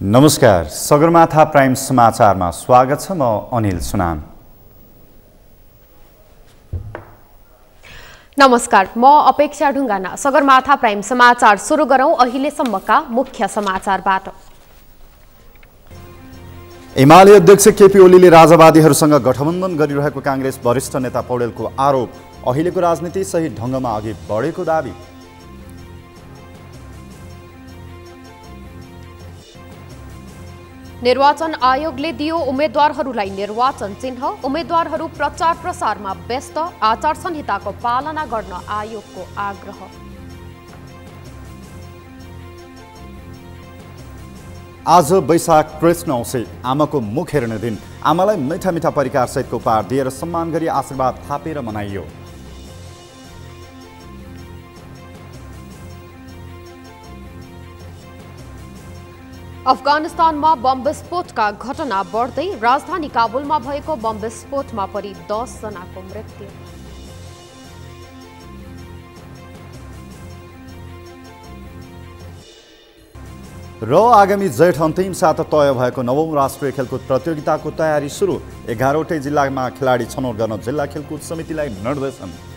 नमस्कार, सगरमाथा प्राइम समाचारमा स्वागत छ। म अनिल सुनाम। नमस्कार, म अपेक्षा ढुङ्गाना। सगरमाथा प्राइम समाचार सुरु गरौं अहिलेसम्मका मुख्य समाचारबाट। एमाले अध्यक्ष केपी ओलीले राजावादीहरूसँग गठबन्धन गरिरहेको कांग्रेस वरिष्ठ नेता पौडेलको आरोप। अहिलेको राजनीति सही ढङ्गमा अघि बढेको दाबी। निर्वाचन आयोगले दियो उम्मेद्वारहरूलाई निर्वाचन चिन्ह। उम्मेद्वारहरू प्रचार प्रसारमा व्यस्त। आचार संहिताको पालना गर्न आयोगको आग्रह। आज वैशाख कृष्ण औँसी, आमाको मुख हेर्ने दिन। आमालाई मिठा मिठा परिकार सहितको उपहार दिएर सम्मान गरी आशीर्वाद थापेर मनाइयो। अफगानिस्तानमा बम विस्फोटका घटना बढ्दै। राजधानी काबुलमा भएको बम विस्फोटमा परि 10 जनाको मृत्यु। र आगामी जेठ अन्तिम साता तय भएको 9औं राष्ट्रिय खेलकुद प्रतियोगिताको तयारी सुरु। 11वटै जिल्लामा खेलाडी छनौट गर्न जिल्ला खेलकुद समितिलाई निर्देशन।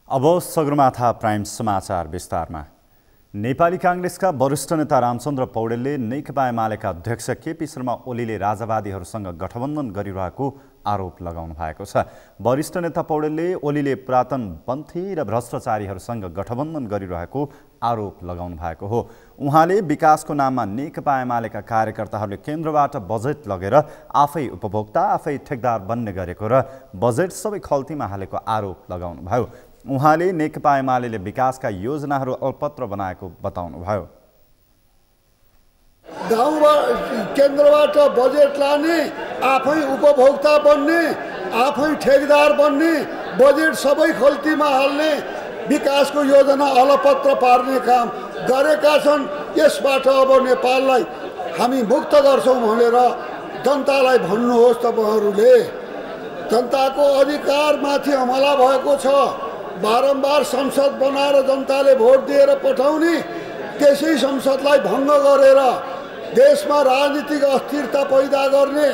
अब सगरमाथा प्राइम समाचार विस्तारमा। नेपाली कांग्रेसका वरिष्ठ नेता रामचन्द्र पौडेलले नेकपा एमालेका अध्यक्ष केपी शर्मा ओलीले राजावादीहरूसँग गठबन्धन गरिरहेको आरोप लगाउनु भएको छ। वरिष्ठ नेता पौडेलले ओलीले पुरातनपन्थी र भ्रष्टाचारीहरूसँग गठबन्धन गरिरहेको आरोप लगाउनु भएको हो। उहाँले विकासको नाममा नेकपा एमालेका कार्यकर्ताहरूले केन्द्रबाट बजेट लगेर आफै उपभोक्ता आफै ठेकदार बन्ने गरेको र बजेट सबै खल्तीमा हालेको आरोप लगाउनुभयो। उहाँले नेकपा एमालेले विकासका योजनाहरू अल्पत्र बनाएको बताउनुभयो। गाउँबाट केन्द्रबाट बजेट लाने, आफै उपभोक्ता बन्ने, आफै ठेकदार बन्ने, बजेट सबै खल्तीमा हाल्ने, विकासको योजना अलपत्र पार्ने काम गरेका छन्। यसबाट अब नेपाललाई हामी मुक्त गर्छौँ भनेर जनतालाई भन्नुहोस्। तपाईँहरूले जनताको अधिकारमाथि हमला भएको छ। बारम्बार संसद बनाएर जनताले भोट दिएर पठाउने, त्यसै संसदलाई भङ्ग गरेर देशमा राजनीतिक अस्थिरता पैदा गर्ने,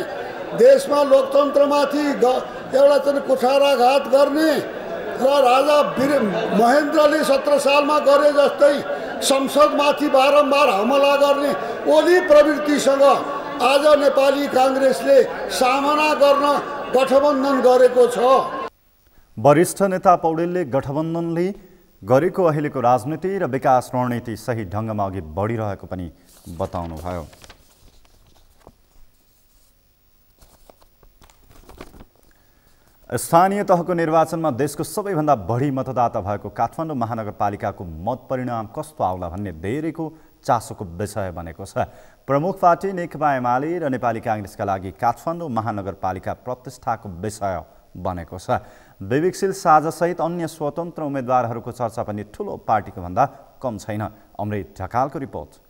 देशमा लोकतन्त्रमाथि एउटा चाहिँ कुठाराघात गर्ने र राजा महेन्द्रले 17 सालमा गरे जस्तै संसदमाथि बारम्बार हमला गर्ने ओली प्रवृत्तिसँग आज नेपाली कांग्रेसले सामना गर्न गठबन्धन गरेको छ। वरिष्ठ नेता पौडेलले गठबन्धनले गरेको अहिलेको राजनीति र विकास रणनीति सही ढङ्गमा अघि बढिरहेको पनि बताउनुभयो। स्थानीय तहको निर्वाचनमा देशको सबैभन्दा बढी मतदाता भएको काठमाडौँ महानगरपालिकाको मत परिणाम कस्तो आउला भन्ने धेरैको चासोको विषय बनेको छ। प्रमुख पार्टी नेकपा एमाले र नेपाली कांग्रेसका लागि काठमाडौँ महानगरपालिका प्रतिष्ठाको विषय बनेको छ। विवेकशील साझासहित अन्य स्वतन्त्र उम्मेद्वारहरूको चर्चा पनि ठूलो पार्टीको भन्दा कम छैन। अमृत ढकालको रिपोर्ट।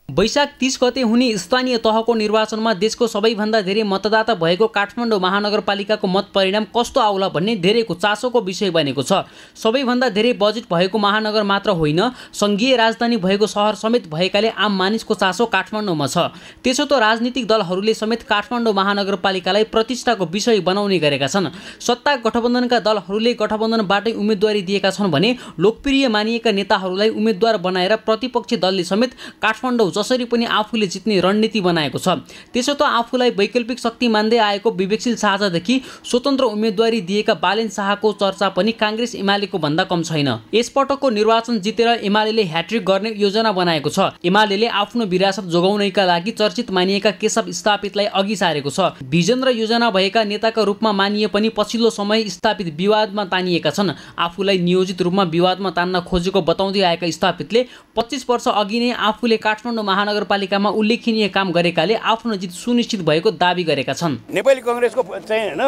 वैशाख 30 गते हुने स्थानीय तहको निर्वाचनमा देशको सबैभन्दा धेरै मतदाता भएको काठमाडौँ महानगरपालिकाको मत परिणाम कस्तो आउला भन्ने धेरैको चासोको विषय बनेको छ। सबैभन्दा धेरै बजेट भएको महानगर मात्र होइन, संघीय राजधानी भएको शहर समेत भएकाले आम मानिसको चासो काठमाडौँमा छ। त्यसो त राजनीतिक दलहरूले समेत काठमाडौँ महानगरपालिकालाई प्रतिष्ठाको विषय बनाउने गरेका छन्। सत्ता गठबन्धनका दलहरूले गठबन्धनबाटै उम्मेदवारी दिएका छन् भने लोकप्रिय मानिएका नेताहरूलाई उम्मेदवार बनाएर प्रतिपक्षी दलले समेत काठमाडौँ जसरी पनि आफूले जित्ने रणनीति बनाएको छ। त्यसो त आफूलाई वैकल्पिक शक्ति मान्दै आएको विवेकशील साझादेखि स्वतन्त्र उम्मेदवारी दिएका बालेन शाहको चर्चा पनि कांग्रेस एमालेको भन्दा कम छैन। यसपटकको निर्वाचन जितेर एमालेले ह्याट्रिक गर्ने योजना बनाएको छ। एमालेले आफ्नो विरासत जोगाउनका लागि चर्चित मानिएका केशव स्थापितलाई अघि सारेको छ। भिजन र योजना भएका नेताका रूपमा मानिए पनि पछिल्लो समय स्थापित विवादमा तानिएका छन्। आफूलाई नियोजित रूपमा विवादमा तान्न खोजेको बताउँदै आएका स्थापितले 25 वर्ष अघि नै आफूले काठमाडौँ महानगरपालिकामा उल्लेखनीय काम गरेकाले आफ्नो जित सुनिश्चित भएको दाबी गरेका छन्। नेपाली कांग्रेसको चाहिँ हैन,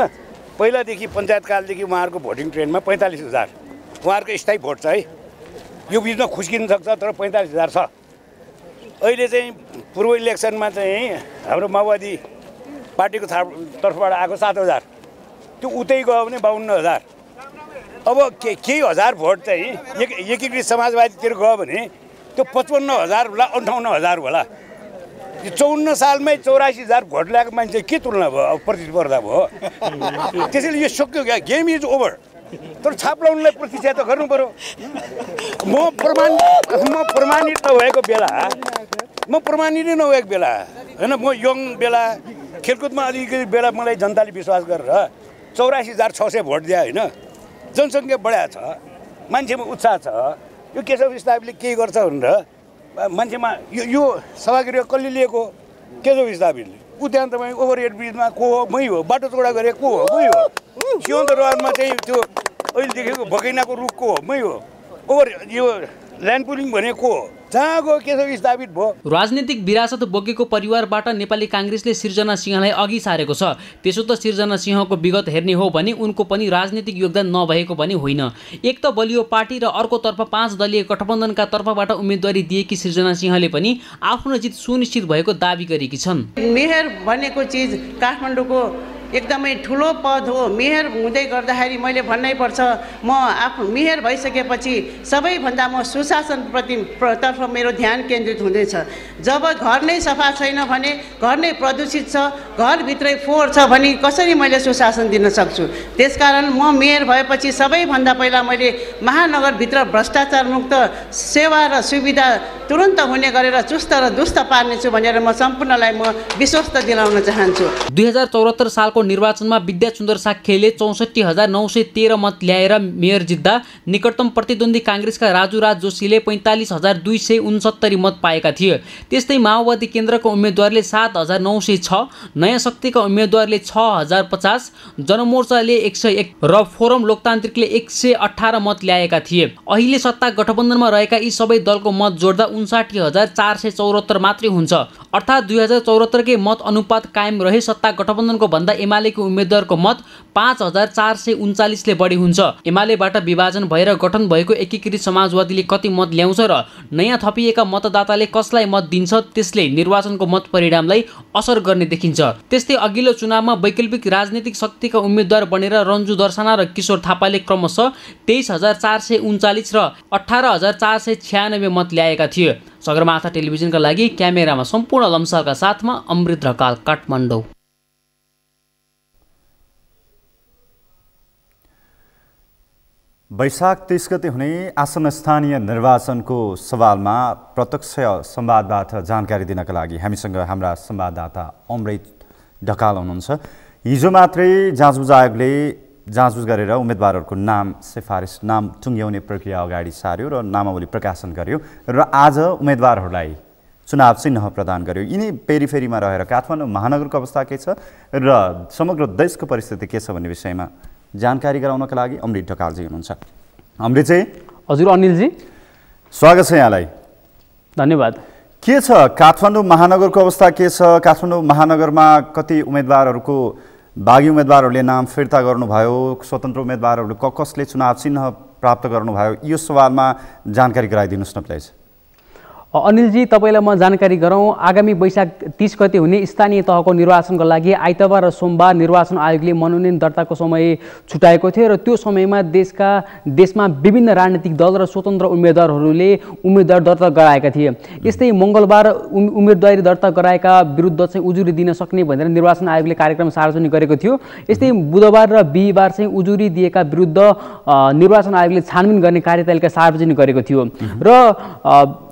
पहिलादेखि पञ्चायत कालदेखि उहाँहरूको भोटिङ ट्रेन्डमा 45,000 उहाँहरूको स्थायी भोट छ है। यो बिचमा खुस्किन सक्छ, तर 45,000 छ। अहिले चाहिँ पूर्व इलेक्सनमा चाहिँ हाम्रो माओवादी पार्टीको तर्फबाट आएको 7,000, त्यो उतै गयो भने 52,000। अब केही हजार भोट चाहिँ एकीकृत समाजवादीतिर गयो भने त्यो 55,000 होला 58,000 होला। 54 सालमै 84,000 भोट ल्याएको मान्छे के तुलना भयो, अब प्रतिस्पर्धा भयो। त्यसैले यो सक्यो क्या, गेम इज ओभर। तर छाप लाउनुलाई प्रतीक्षा त गर्नु पर्यो। म प्रमाणित नभएको बेला होइन, म यङ बेला खेलकुदमा अलिकति बेला मलाई जनताले विश्वास गरेर 84,600 भोट दिए होइन। जनसङ्ख्या बढाएको छ, मान्छेमा उत्साह छ। यो केशव स्थापितले के गर्छ भनेर मान्छेमा यो सभागृह कसले लिएको? केशव स्थापितले। ऊ त्यहाँ तपाईँ ओभरहेड ब्रिजमा को हो? मै हो। बाटो चौडा गरे को हो? मै हो। सिउँदो रोडमा चाहिँ त्यो अहिले देखेको भकैनाको रुख को हो? मै हो। यो ल्यान्ड पुलिङ भने को हो? जहाँ गयो केशव स्थापित भयो। राजनीतिक विरासत बोकेको परिवारबाट नेपाली काङ्ग्रेसले सिर्जना सिंहलाई अघि सारेको छ। त्यसो त सिर्जना सिंहको विगत हेर्ने हो भने उनको पनि राजनीतिक योगदान नभएको पनि होइन। एक त बलियो पार्टी र अर्कोतर्फ 5 दलीय गठबन्धनका तर्फबाट उम्मेदवारी दिएकी सिर्जना सिंहले पनि आफ्नो जित सुनिश्चित भएको दाबी गरेकी छन्। मेयर भनेको चिज काठमाडौँको एकदमै ठुलो पद हो। मेयर हुँदै गर्दाखेरि मैले भन्नै पर्छ, म आफू मेयर भइसकेपछि सबैभन्दा म सुशासनप्रति तर्फ मेरो ध्यान केन्द्रित हुँदैछ। जब घर नै सफा छैन भने, घर नै प्रदूषित छ, घरभित्रै फोहोर छ भने कसरी मैले सुशासन दिन सक्छु? त्यसकारण म मेयर भएपछि सबैभन्दा पहिला मैले महानगरभित्र भ्रष्टाचार मुक्त सेवा र सुविधा तुरन्त हुने गरेर चुस्त र दुस्त पार्नेछु भनेर म सम्पूर्णलाई म विश्वस्त दिलाउन चाहन्छु। 2074 सालको निर्वाचनमा विद्या सुन्दर साक्यले 64,913 मत ल्याएर मेयर जित्दा निकटतम प्रतिद्वन्दी काङ्ग्रेसका राजुराज जोशीले 45,269 मत पाएका थिए। त्यस्तै माओवादी केन्द्रको उम्मेदवारले 7,906, नयाँ शक्तिका उम्मेदवारले 6,050, जनमोर्चाले 101 र फोरम लोकतान्त्रिकले 118 मत ल्याएका थिए। अहिले सत्ता गठबन्धनमा रहेका यी सबै दलको मत जोड्दा 59,474 मात्रै हुन्छ। अर्थात् 2074 कै मत अनुपात कायम रहे सत्ता गठबन्धनको भन्दा एमालेको उम्मेदवारको मत 5,439 ले बढी हुन्छ। एमालेबाट विभाजन भएर गठन भएको एकीकृत समाजवादीले कति मत ल्याउँछ र नयाँ थपिएका मतदाताले कसलाई मत दिन्छ त्यसले निर्वाचनको मत परिणामलाई असर गर्ने देखिन्छ। त्यस्तै अघिल्लो चुनावमा वैकल्पिक राजनीतिक शक्तिका उम्मेदवार बनेर रन्जु दर्शना र किशोर थापाले क्रमशः 23,439 र 18,496 मत ल्याएका थिए। सगरमाथा टेलिभिजनका लागि क्यामेरामा सम्पूर्ण लम्सालका साथमा अमृत ढकाल, काठमाडौँ। वैशाख 30 गते हुने आसन्न स्थानीय निर्वाचनको सवालमा प्रत्यक्ष संवादबाट जानकारी दिनका लागि हामीसँग हाम्रा संवाददाता अमृत ढकाल हुनुहुन्छ। हिजो मात्रै जाँचबुझ आयोगले जाँचबुझ गरेर उम्मेदवारहरूको नाम टुङ्ग्याउने प्रक्रिया अगाडि सार्यो र नामावली प्रकाशन गर्यो र आज उम्मेदवारहरूलाई चुनाव चिन्ह प्रदान गर्यो। यिनी पेरिफेरीमा रहेर काठमाडौँ महानगरको अवस्था के छ र समग्र देशको परिस्थिति के छ भन्ने विषयमा जानकारी गराउनका लागि अमृत ढकालजी हुनुहुन्छ। अमृतजी। हजुर अनिलजी, स्वागत छ यहाँलाई। धन्यवाद। के छ काठमाडौँ महानगरको अवस्था के छ? काठमाडौँ महानगरमा कति उम्मेदवारहरूको बागी उम्मेदवारहरूले नाम फिर्ता गर्नुभयो? स्वतन्त्र उम्मेदवारहरूले कसले चुनाव चिन्ह प्राप्त गर्नुभयो? यो सवालमा जानकारी गराइदिनुहोस् न प्लिज। अनिलजी, तपाईँलाई म जानकारी गराउँ। आगामी वैशाख 30 गते हुने स्थानीय तहको निर्वाचनको लागि आइतबार र सोमबार निर्वाचन आयोगले मनोनयन दर्ताको समय छुटाएको थियो र त्यो समयमा देशमा विभिन्न राजनीतिक दल र स्वतन्त्र उम्मेदवारहरूले उम्मेदवार दर्ता गराएका थिए। यस्तै मङ्गलबार उम्मेदवारी दर्ता गराएका विरुद्ध चाहिँ उजुरी दिन सक्ने भनेर निर्वाचन आयोगले कार्यक्रम सार्वजनिक गरेको थियो। यस्तै बुधबार र बिहिबार चाहिँ उजुरी दिएका विरुद्ध निर्वाचन आयोगले छानबिन गर्ने कार्यतालिका सार्वजनिक गरेको थियो र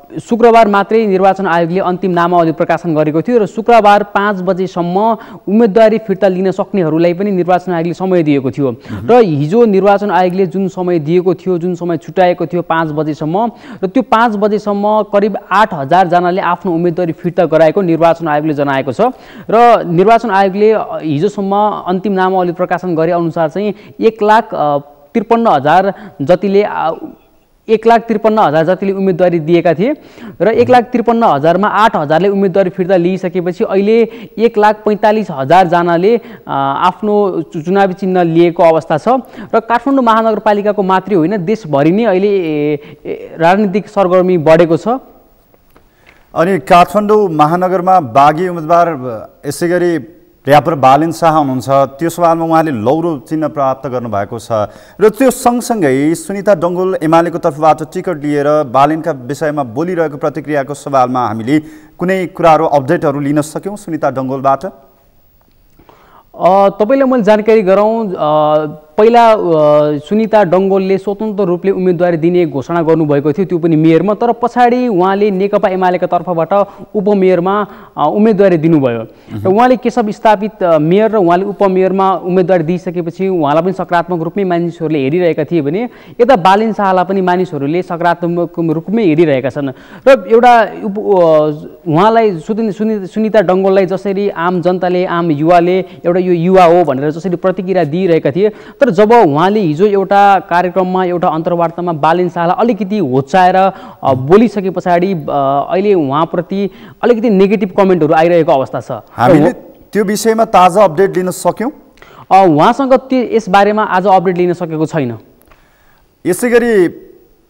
शुक्रबार मात्रै निर्वाचन आयोगले अन्तिम नामावली प्रकाशन गरेको थियो र शुक्रबार 5 बजेसम्म उम्मेदवारी फिर्ता लिन सक्नेहरूलाई पनि निर्वाचन आयोगले समय दिएको थियो र हिजो निर्वाचन आयोगले जुन समय दिएको थियो, जुन समय छुट्याएको थियो 5 बजेसम्म र त्यो 5 बजेसम्म करिब 8,000 जनाले आफ्नो उम्मेदवारी फिर्ता गराएको निर्वाचन आयोगले जनाएको छ र निर्वाचन आयोगले हिजोसम्म अन्तिम नामावली प्रकाशन गरे अनुसार चाहिँ 1,53,000 जतिले 1,53,000 जतिले उम्मेदवारी दिएका थिए र 1,53,000मा 8,000ले उम्मेदवारी फिर्ता लिइसकेपछि अहिले 1,45,000 जनाले आफ्नो चुनावी चिन्ह लिएको अवस्था छ र काठमाडौँ महानगरपालिकाको मात्रै होइन देशभरि नै अहिले राजनीतिक सरगर्मी बढेको छ। अनि काठमाडौँ महानगरमा बागी उम्मेदवार यसै गरी र्यापर बालेन शाह हुनुहुन्छ, त्यो सवालमा उहाँले लौरो चिन्ह प्राप्त गर्नुभएको छ र त्यो सँगसँगै सुनिता डङ्गोल एमालेको तर्फबाट टिकट लिएर बालेनका विषयमा बोलिरहेको प्रतिक्रियाको सवालमा हामीले कुनै कुराहरू अपडेटहरू लिन सक्यौँ सुनिता डङ्गोलबाट? तपाईँलाई मैले जानकारी गराउँ, पहिला सुनिता डङ्गोलले स्वतन्त्र रूपले उम्मेदवारी दिने घोषणा गर्नुभएको थियो, त्यो पनि मेयरमा। तर पछाडि उहाँले नेकपा एमालेका तर्फबाट उपमेयरमा उम्मेदवारी दिनुभयो र उहाँले केशव स्थापित मेयर र उहाँले उपमेयरमा उम्मेदवारी दिइसकेपछि उहाँलाई पनि सकारात्मक रूपमै मानिसहरूले हेरिरहेका थिए भने यता बालेन शाहलाई पनि मानिसहरूले सकारात्मक रूपमै हेरिरहेका छन्। र एउटा उहाँलाई सुनिता डङ्गोललाई जसरी आम जनताले, आम युवाले एउटा यो युवा हो भनेर जसरी प्रतिक्रिया दिइरहेका थिए, तर जब उहाँले हिजो एउटा कार्यक्रममा, एउटा अन्तर्वार्तामा बालेन शाहलाई अलिकति होच्चाएर बोलिसके पछाडि अहिले उहाँप्रति अलिकति नेगेटिभ कमेन्टहरू आइरहेको अवस्था छ। हामीले त्यो विषयमा ताजा अपडेट लिन सक्यौँ? उहाँसँग त्यो यसबारेमा आज अपडेट लिन सकेको छैन। यसै गरी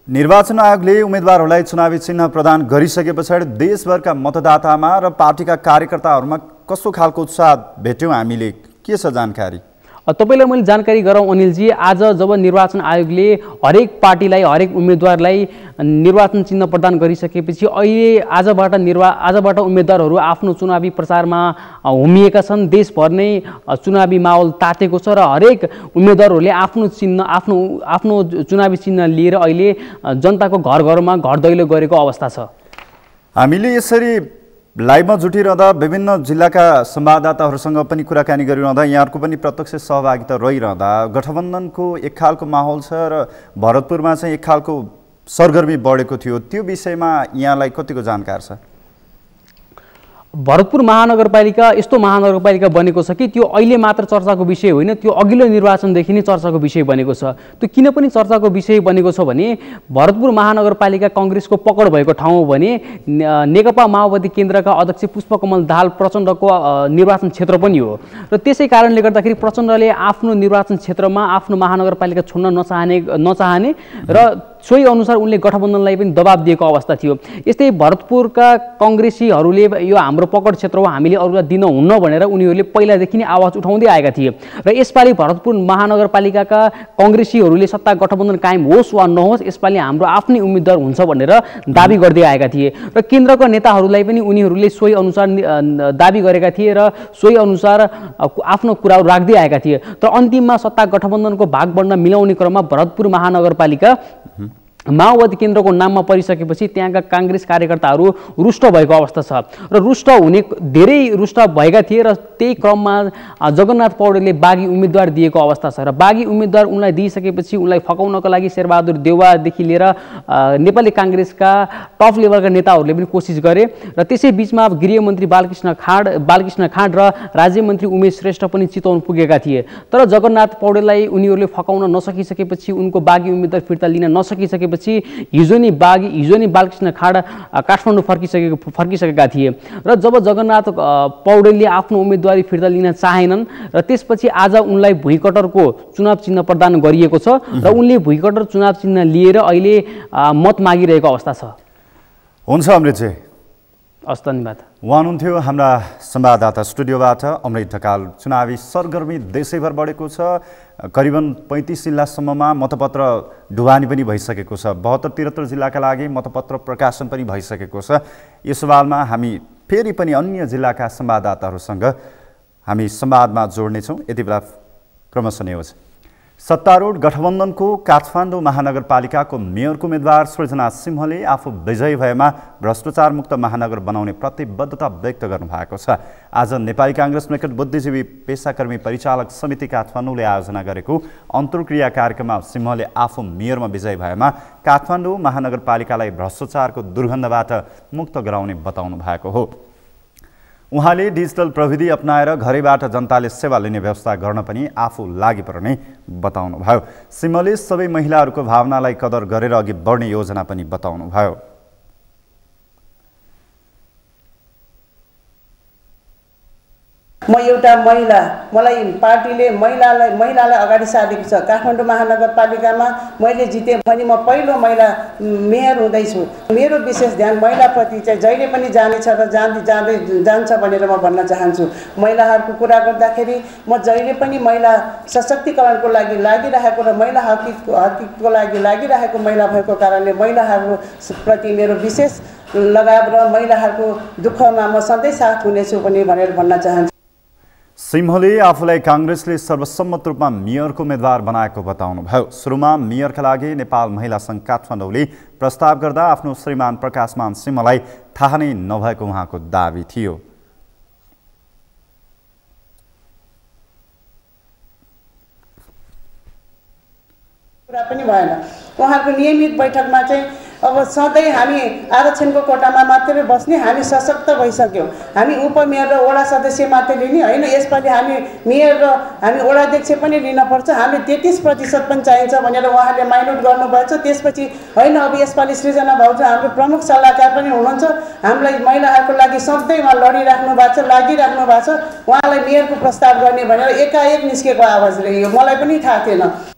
निर्वाचन आयोगले उम्मेदवारहरूलाई चुनावी चिन्ह प्रदान गरिसके पछाडि देशभरका मतदातामा र पार्टीका कार्यकर्ताहरूमा कस्तो खालको उत्साह भेट्यौँ हामीले, के छ जानकारी? तपाईँलाई मैले जानकारी गराउँ अनिलजी, आज जब निर्वाचन आयोगले हरेक पार्टीलाई, हरेक उम्मेदवारलाई निर्वाचन चिन्ह प्रदान गरिसकेपछि अहिले आजबाट उम्मेदवारहरू आफ्नो चुनावी प्रचारमा होमिएका छन्। देशभर नै चुनावी माहौल तातेको छ र हरेक उम्मेदवारहरूले आफ्नो चुनावी चिन्ह लिएर अहिले जनताको घर घरमा घर दैलो गरेको अवस्था छ। हामीले यसरी लाइभमा जुटिरहँदा विभिन्न जिल्लाका संवाददाताहरूसँग पनि कुराकानी गरिरहँदा यहाँहरूको पनि प्रत्यक्ष सहभागिता रहिरहँदा गठबन्धनको एक खालको माहौल छ र भरतपुरमा चाहिँ एक खालको सरगर्मी बढेको थियो, त्यो विषयमा यहाँलाई कतिको जानकार छ? भरतपुर महानगरपालिका यस्तो महानगरपालिका बनेको छ कि त्यो अहिले मात्र चर्चाको विषय होइन, त्यो अघिल्लो निर्वाचनदेखि नै चर्चाको विषय बनेको छ। त्यो किन पनि चर्चाको विषय बनेको छ भने भरतपुर महानगरपालिका काङ्ग्रेसको पकड भएको ठाउँ हो भने नेकपा माओवादी केन्द्रका अध्यक्ष पुष्पकमल दाहाल प्रचण्डको निर्वाचन क्षेत्र पनि हो र त्यसै कारणले गर्दाखेरि प्रचण्डले आफ्नो निर्वाचन क्षेत्रमा आफ्नो महानगरपालिका छोड्न नचाहने र सोही अनुसार उनले गठबन्धनलाई पनि दबाब दिएको अवस्था थियो। यस्तै भरतपुरका काङ्ग्रेसीहरूले यो हाम्रो पकड क्षेत्र हो, हामीले अरूलाई दिन हुन्न भनेर उनीहरूले पहिलादेखि नै आवाज उठाउँदै आएका थिए र यसपालि भरतपुर महानगरपालिकाका काङ्ग्रेसीहरूले सत्ता गठबन्धन कायम होस् वा नहोस् यसपालि हाम्रो आफ्नै उम्मेदवार हुन्छ भनेर दाबी गर्दै आएका थिए र केन्द्रका नेताहरूलाई पनि उनीहरूले सोही अनुसार दाबी गरेका थिए र सोही अनुसार आफ्नो कुराहरू राख्दै आएका थिए। तर अन्तिममा सत्ता गठबन्धनको भाग बढ्न मिलाउने क्रममा भरतपुर महानगरपालिका माओवादी केन्द्रको नाममा परिसकेपछि त्यहाँका काङ्ग्रेस कार्यकर्ताहरू रुष्ट भएको अवस्था छ र धेरै रुष्ट भएका थिए र त्यही क्रममा जगन्नाथ पौडेलले बागी उम्मेदवार दिएको अवस्था छ र बागी उम्मेदवार उनलाई दिइसकेपछि उनलाई फकाउनको लागि शेरबहादुर देउवादेखि लिएर नेपाली काङ्ग्रेसका टप लेभलका नेताहरूले पनि कोसिस गरे र त्यसै बिचमा गृहमन्त्री बालकृष्ण खाँड र राज्यमन्त्री उमेश श्रेष्ठ पनि चितवन पुगेका थिए। तर जगन्नाथ पौडेललाई उनीहरूले फकाउन नसकिसकेपछि, उनको बागी उम्मेदवार फिर्ता लिन नसकिसकेपछि हिजो नै बालकृष्ण खाँड काठमाडौँ फर्किसकेका थिए र जब जगन्नाथ पौडेलले आफ्नो उम्मेदवारी फिर्ता लिन चाहेनन् र त्यसपछि आज उनलाई भुइँकटरको चुनाव चिन्ह प्रदान गरिएको छ र उनले भुइँकटर चुनाव चिन्ह लिएर अहिले मत मागिरहेको अवस्था छ। हुन्छ अमृतजी, हस् धन्यवाद। उहाँ हुनुहुन्थ्यो हाम्रा संवाददाता स्टुडियोबाट अमृत ढकाल। चुनावी सरगर्मी देशैभर बढेको छ, करिबन 35 जिल्लासम्ममा मतपत्र ढुवानी पनि भइसकेको छ, 72-73 जिल्लाका लागि मतपत्र प्रकाशन पनि भइसकेको छ। यो सवालमा हामी फेरि पनि अन्य जिल्लाका संवाददाताहरूसँग हामी संवादमा जोड्नेछौँ। यति बेला क्रमशः न्युज। सत्तारूढ गठबन्धनको काठमाडौँ महानगरपालिकाको मेयरको उम्मेदवार सृजना सिंहले आफू विजयी भएमा भ्रष्टाचारमुक्त महानगर बनाउने प्रतिबद्धता व्यक्त गर्नुभएको छ। आज नेपाली काङ्ग्रेस निकट बुद्धिजीवी पेसाकर्मी परिचालक समिति काठमाडौँले आयोजना गरेको अन्तर्क्रिया कार्यक्रममा सिंहले आफू मेयरमा विजयी भएमा काठमाडौँ महानगरपालिकालाई भ्रष्टाचारको दुर्गन्धबाट मुक्त गराउने बताउनु भएको हो। उहाँले डिजिटल प्रविधि अपनाएर घरैबाट जनताले सेवा लिने व्यवस्था गर्न पनि आफू लागि पर्ने बताउनुभयो। सिंहले सबै महिलाहरूको भावनालाई कदर गरेर अघि बढ्ने योजना पनि बताउनुभयो। म एउटा महिला, मलाई पार्टीले महिलालाई अगाडि सारेको छ। काठमाडौँ महानगरपालिकामा मैले जितेँ भने म पहिलो महिला मेयर हुँदैछु। मेरो विशेष ध्यान महिलाप्रति चाहिँ जहिले पनि जानेछ र जान्छ भनेर म भन्न चाहन्छु। महिलाहरूको कुरा गर्दाखेरि म जहिले पनि महिला सशक्तिकरणको लागि लागिरहेको र महिला हकको लागि लागिरहेको महिला भएको कारणले महिलाहरूप्रति मेरो विशेष लगाव र महिलाहरूको दुःखमा म सधैँ साथ हुनेछु पनि भनेर भन्न चाहन्छु। सिंहले आफूलाई काङ्ग्रेसले सर्वसम्मत रूपमा मेयरको उम्मेद्वार बनाएको बताउनुभयो। सुरुमा मेयरका लागि नेपाल महिला सङ्घ काठमाडौँले प्रस्ताव गर्दा आफ्नो श्रीमान प्रकाशमान सिंहलाई थाहा नै नभएको उहाँको दाबी थियो। कुरा पनि भएन। उहाँको नियमित बैठकमा चाहिँ अब सधैँ हामी आरक्षणको कोटामा मात्रै बस्ने, हामी सशक्त भइसक्यौँ। हामी उपमेयर र वडा सदस्य मात्रै लिने होइन, यसपालि हामी मेयर र हामी वडाध्यक्ष पनि लिनपर्छ। हामीले 33% पनि चाहिन्छ भनेर उहाँले माइनोट गर्नुभएछ। त्यसपछि होइन, अब यसपालि सृजना भाउजू हाम्रो प्रमुख सल्लाहकार पनि हुनुहुन्छ, हामीलाई महिलाहरूको लागि सधैँ उहाँ लागिराख्नु भएको छ। उहाँलाई मेयरको प्रस्ताव गर्ने भनेर एकाएक निस्केको आवाज रह्यो, मलाई पनि थाहा थिएन।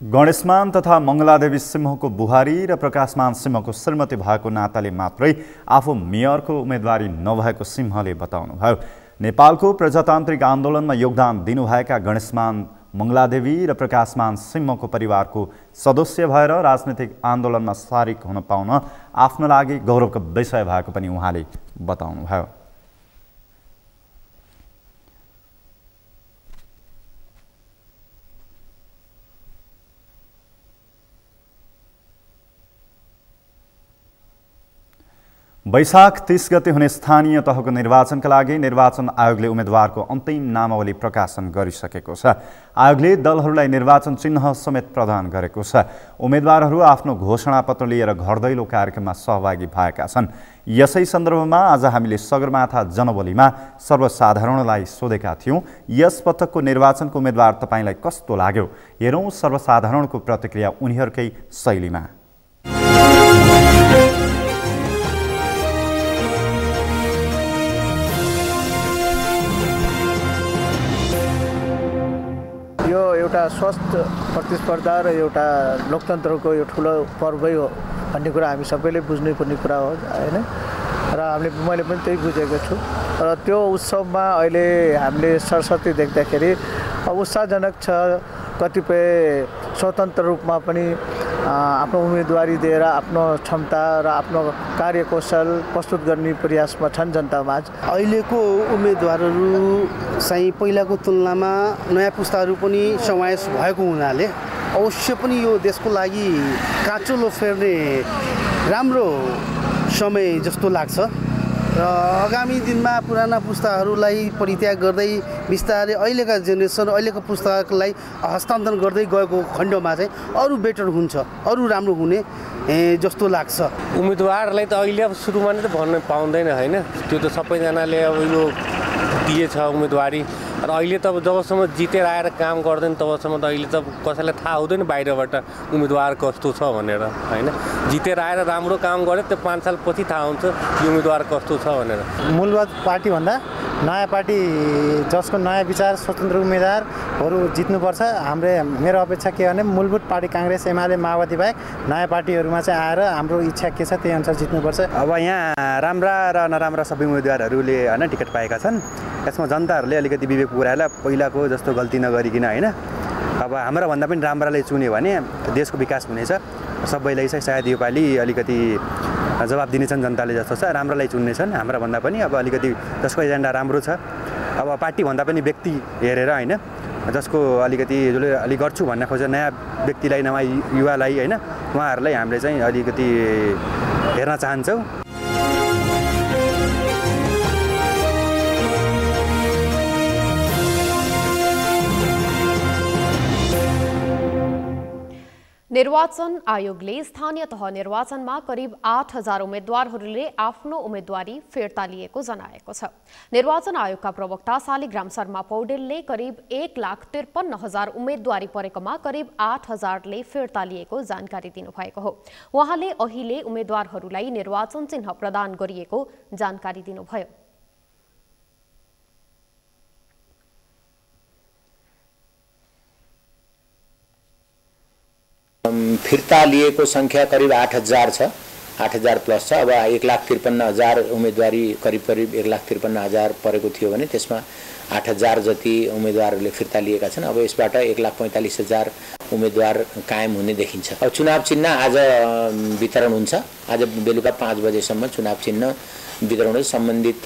गणेशमान तथा मङ्गलादेवी सिंहको बुहारी र प्रकाशमान सिंहको श्रीमती भएको नाताले मात्रै आफू मेयरको उम्मेदवारी नभएको सिंहले बताउनुभयो। नेपालको प्रजातान्त्रिक आन्दोलनमा योगदान दिनुभएका गणेशमान, मङ्गलादेवी र प्रकाशमान सिंहको परिवारको सदस्य भएर राजनीतिक आन्दोलनमा शारिक हुन पाउन आफ्नो लागि गौरवको विषय भएको पनि उहाँले बताउनुभयो। वैशाख 30 गते हुने स्थानीय तहको निर्वाचनका लागि निर्वाचन आयोगले उम्मेद्वारको अन्तिम नामावली प्रकाशन गरिसकेको छ। आयोगले दलहरूलाई निर्वाचन चिन्ह समेत प्रदान गरेको छ। उम्मेद्वारहरू आफ्नो घोषणापत्र लिएर घर दैलो कार्यक्रममा सहभागी भएका छन्। यसै सन्दर्भमा आज हामीले सगरमाथा जनबोलीमा सर्वसाधारणलाई सोधेका थियौँ, यस पटकको निर्वाचनको उम्मेद्वार तपाईँलाई कस्तो लाग्यो? हेरौँ सर्वसाधारणको प्रतिक्रिया उनीहरूकै शैलीमा। एउटा स्वस्थ प्रतिस्पर्धा र एउटा लोकतन्त्रको यो ठुलो पर्वै हो भन्ने कुरा हामी सबैले बुझ्नै पर्ने कुरा हो हैन। र मैले पनि त्यही बुझेको छु। र त्यो उत्सवमा अहिले हामीले सरस्वती देख्दाखेरि उत्साहजनक छ। कतिपय स्वतन्त्र रूपमा पनि आफ्नो उम्मेदवारी दिएर आफ्नो क्षमता र आफ्नो कार्यकौशल प्रस्तुत गर्ने प्रयासमा छन् जनतामाझ। अहिलेको उम्मेदवारहरू चाहिँ पहिलाको तुलनामा नयाँ पुस्ताहरू पनि समावेश भएको हुनाले अवश्य पनि यो देशको लागि काँचो फेर्ने राम्रो समय जस्तो लाग्छ। र आगामी दिनमा पुराना पुस्ताहरूलाई परित्याग गर्दै बिस्तारै अहिलेका जेनेरेसन अहिलेको पुस्तालाई हस्तान्तरण गर्दै गएको खण्डमा चाहिँ अरू बेटर हुन्छ, अरू राम्रो हुने जस्तो लाग्छ। उम्मेदवारलाई त अहिले अब सुरुमा नै त भन्न पाउँदैन होइन, त्यो त सबैजनाले अब यो दिएछ उम्मेदवारी। र अहिले त अब जबसम्म जितेर आएर काम गर्दैन तबसम्म त अहिले त कसैलाई थाहा हुँदैन बाहिरबाट उम्मेदवार कस्तो छ भनेर होइन। जितेर आएर राम्रो काम गरे त्यो 5 साल पछि थाहा हुन्छ यो उम्मेदवार कस्तो छ भनेर। मूलवाद पार्टीभन्दा नयाँ पार्टी जसको नयाँ विचार स्वतन्त्र उम्मेदवारहरू जित्नुपर्छ। मेरो अपेक्षा के भने मूलभूत पार्टी काङ्ग्रेस, एमाले, माओवादी बाहेक नयाँ पार्टीहरूमा चाहिँ आएर हाम्रो इच्छा के छ त्यही अनुसार जित्नुपर्छ। अब यहाँ राम्रा र नराम्रा सबै उम्मेदवारहरूले होइन टिकट पाएका छन्। यसमा जनताहरूले अलिकति विवेक पुऱ्याएर पहिलाको जस्तो गल्ती नगरिकन होइन, अब हाम्रा भन्दा पनि राम्रालाई चुन्यो भने देशको विकास हुनेछ। सबैलाई चाहिँ सायद योपालि अलिकति जवाब दिनेछन् जनताले जस्तो छ, राम्रालाई चुन्नेछन्। हाम्रा भन्दा पनि अब अलिकति जसको एजेन्डा राम्रो छ, अब पार्टी भन्दा पनि व्यक्ति हेरेर होइन, जसको अलिकति जसले अलिक गर्छु भन्न खोजेर नयाँ व्यक्तिलाई नयाँ युवालाई होइन, उहाँहरूलाई हामीले चाहिँ अलिकति हेर्न चाहन्छौँ। निर्वाचन आयोगले स्थानीय तह निर्वाचनमा करिब 8,000 उम्मेद्वारहरूले आफ्नो उम्मेदवारी फिर्ता लिएको जनाएको छ। निर्वाचन आयोगका प्रवक्ता शालिग्राम शर्मा पौडेलले करिब 1,53,000 उम्मेदवारी परेकोमा करिब 8,000ले फिर्ता लिएको जानकारी दिनुभएको हो। उहाँले अहिले उम्मेद्वारहरूलाई निर्वाचन चिन्ह प्रदान गरिएको जानकारी दिनुभयो। फिर्ता लिएको सङ्ख्या करिब 8,000 छ, 8,000 प्लस छ। अब 1,53,000 उम्मेदवारी करिब 1,53,000 परेको थियो भने त्यसमा 8,000 जति उम्मेदवारहरूले फिर्ता लिएका छन्। अब यसबाट 1,45,000 उम्मेदवार कायम हुने देखिन्छ। अब चुनाव चिन्ह आज वितरण हुन्छ। आज बेलुका 5 बजेसम्म चुनाव चिन्ह वितरण हुन्छ। सम्बन्धित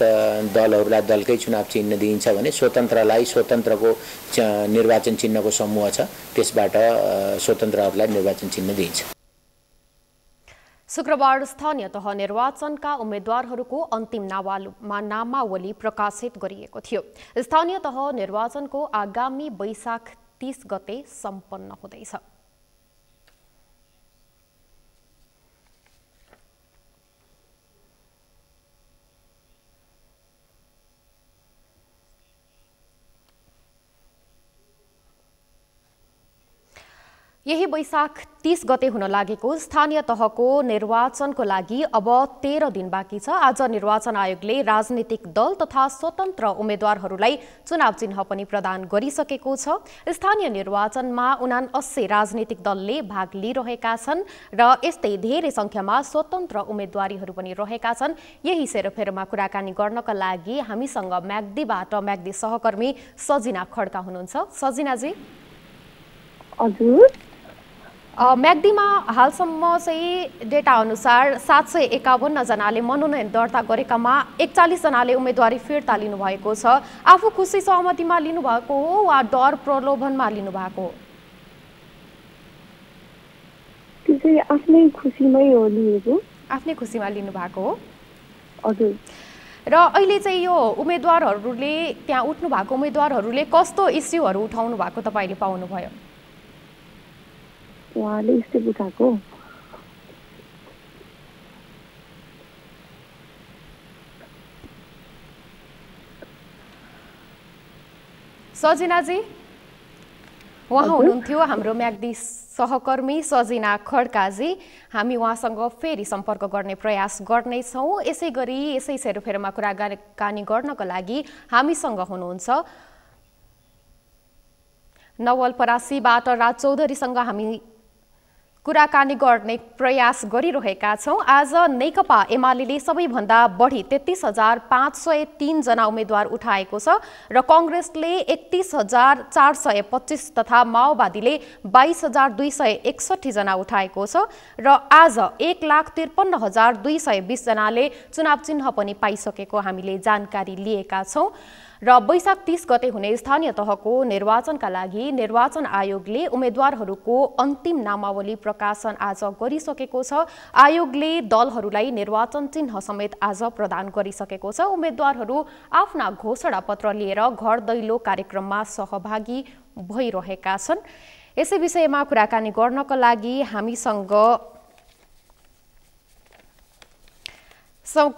दलहरूलाई दलकै चुनाव चिन्ह दिइन्छ भने स्वतन्त्रलाई स्वतन्त्रको निर्वाचन चिन्हको समूह छ, त्यसबाट स्वतन्त्रहरूलाई निर्वाचन चिन्ह दिइन्छ। शुक्रबार स्थानीय तह निर्वाचनका उम्मेद्वारहरूको अन्तिम नामावली प्रकाशित गरिएको थियो। स्थानीय तह निर्वाचनको आगामी वैशाख 30 गते सम्पन्न हुँदैछ। यही वैशाख 30 गते हुन लागेको स्थानीय तहको निर्वाचनको लागि अब 13 दिन बाँकी छ। आज निर्वाचन आयोगले राजनीतिक दल तथा स्वतन्त्र उम्मेद्वारहरूलाई चुनाव चिन्ह पनि प्रदान गरिसकेको छ। स्थानीय निर्वाचनमा 79 राजनीतिक दलले भाग लिइरहेका छन् र यस्तै धेरै संख्यामा स्वतन्त्र उम्मेदवारीहरू पनि रहेका छन्। यही सेरोफेरोमा कुराकानी गर्नका लागि हामीसँग म्याग्दीबाट म्याग्दी सहकर्मी सजिना खड्का हुनुहुन्छ। सजिनाजी, हजुर, म्याग्दीमा हालसम्म चाहिँ डेटा अनुसार 751 जनाले मनोनयन दर्ता गरेकामा 41 जनाले उम्मेदवारी फिर्ता लिनुभएको छ। आफू खुसी सहमतिमा लिनुभएको हो वा डर प्रलोभनमा लिनुभएको हो? त्यो चाहिँ आफ्नै खुसीमै हो लिएको। आफ्नै खुसीमा लिनुभएको हो? हजुर। र अहिले चाहिँ यो उम्मेदवारहरूले त्यहाँ उठ्नु भएको उम्मेदवारहरूले कस्तो इस्युहरू उठाउनु भएको तपाईँले पाउनुभयो? उहाँले यस्तै बुझाएको। सजिनाजी, उहाँ हुनुहुन्थ्यो हाम्रो म्याग्दी सहकर्मी सजिना खड्काजी। हामी उहाँसँग फेरि सम्पर्क गर्ने प्रयास गर्नेछौँ। यसै गरी यसै सेरोफेरोमा कुराकानी गर्नको लागि हामीसँग हुनुहुन्छ नवलपरासीबाट राज चौधरीसँग हामी कुराकानी गर्ने प्रयास गरिरहेका छौँ। आज नेकपा एमाले सबैभन्दा बढी 33,503 जना उम्मेदवार उठाएको छ र कांग्रेसले 31,425 तथा माओवादीले 22,261 जना उठाएको छ र आज 1,53,220 जनाले चुनाव चिन्ह पनि पाइसकेको हामीले जानकारी लिएका छौँ। र वैशाख 30 गते हुने स्थानीय तहको निर्वाचनका लागि निर्वाचन आयोगले उम्मेदवारहरूको अन्तिम नामावली प्रकाशन आज गरिसकेको छ। आयोगले दलहरूलाई निर्वाचन चिन्ह समेत आज प्रदान गरिसकेको छ। उम्मेदवारहरू आफ्ना घोषणा पत्र लिएर घर दैलो कार्यक्रममा सहभागी भइरहेका छन्। यसै विषयमा कुराकानी गर्नका लागि हामीसँग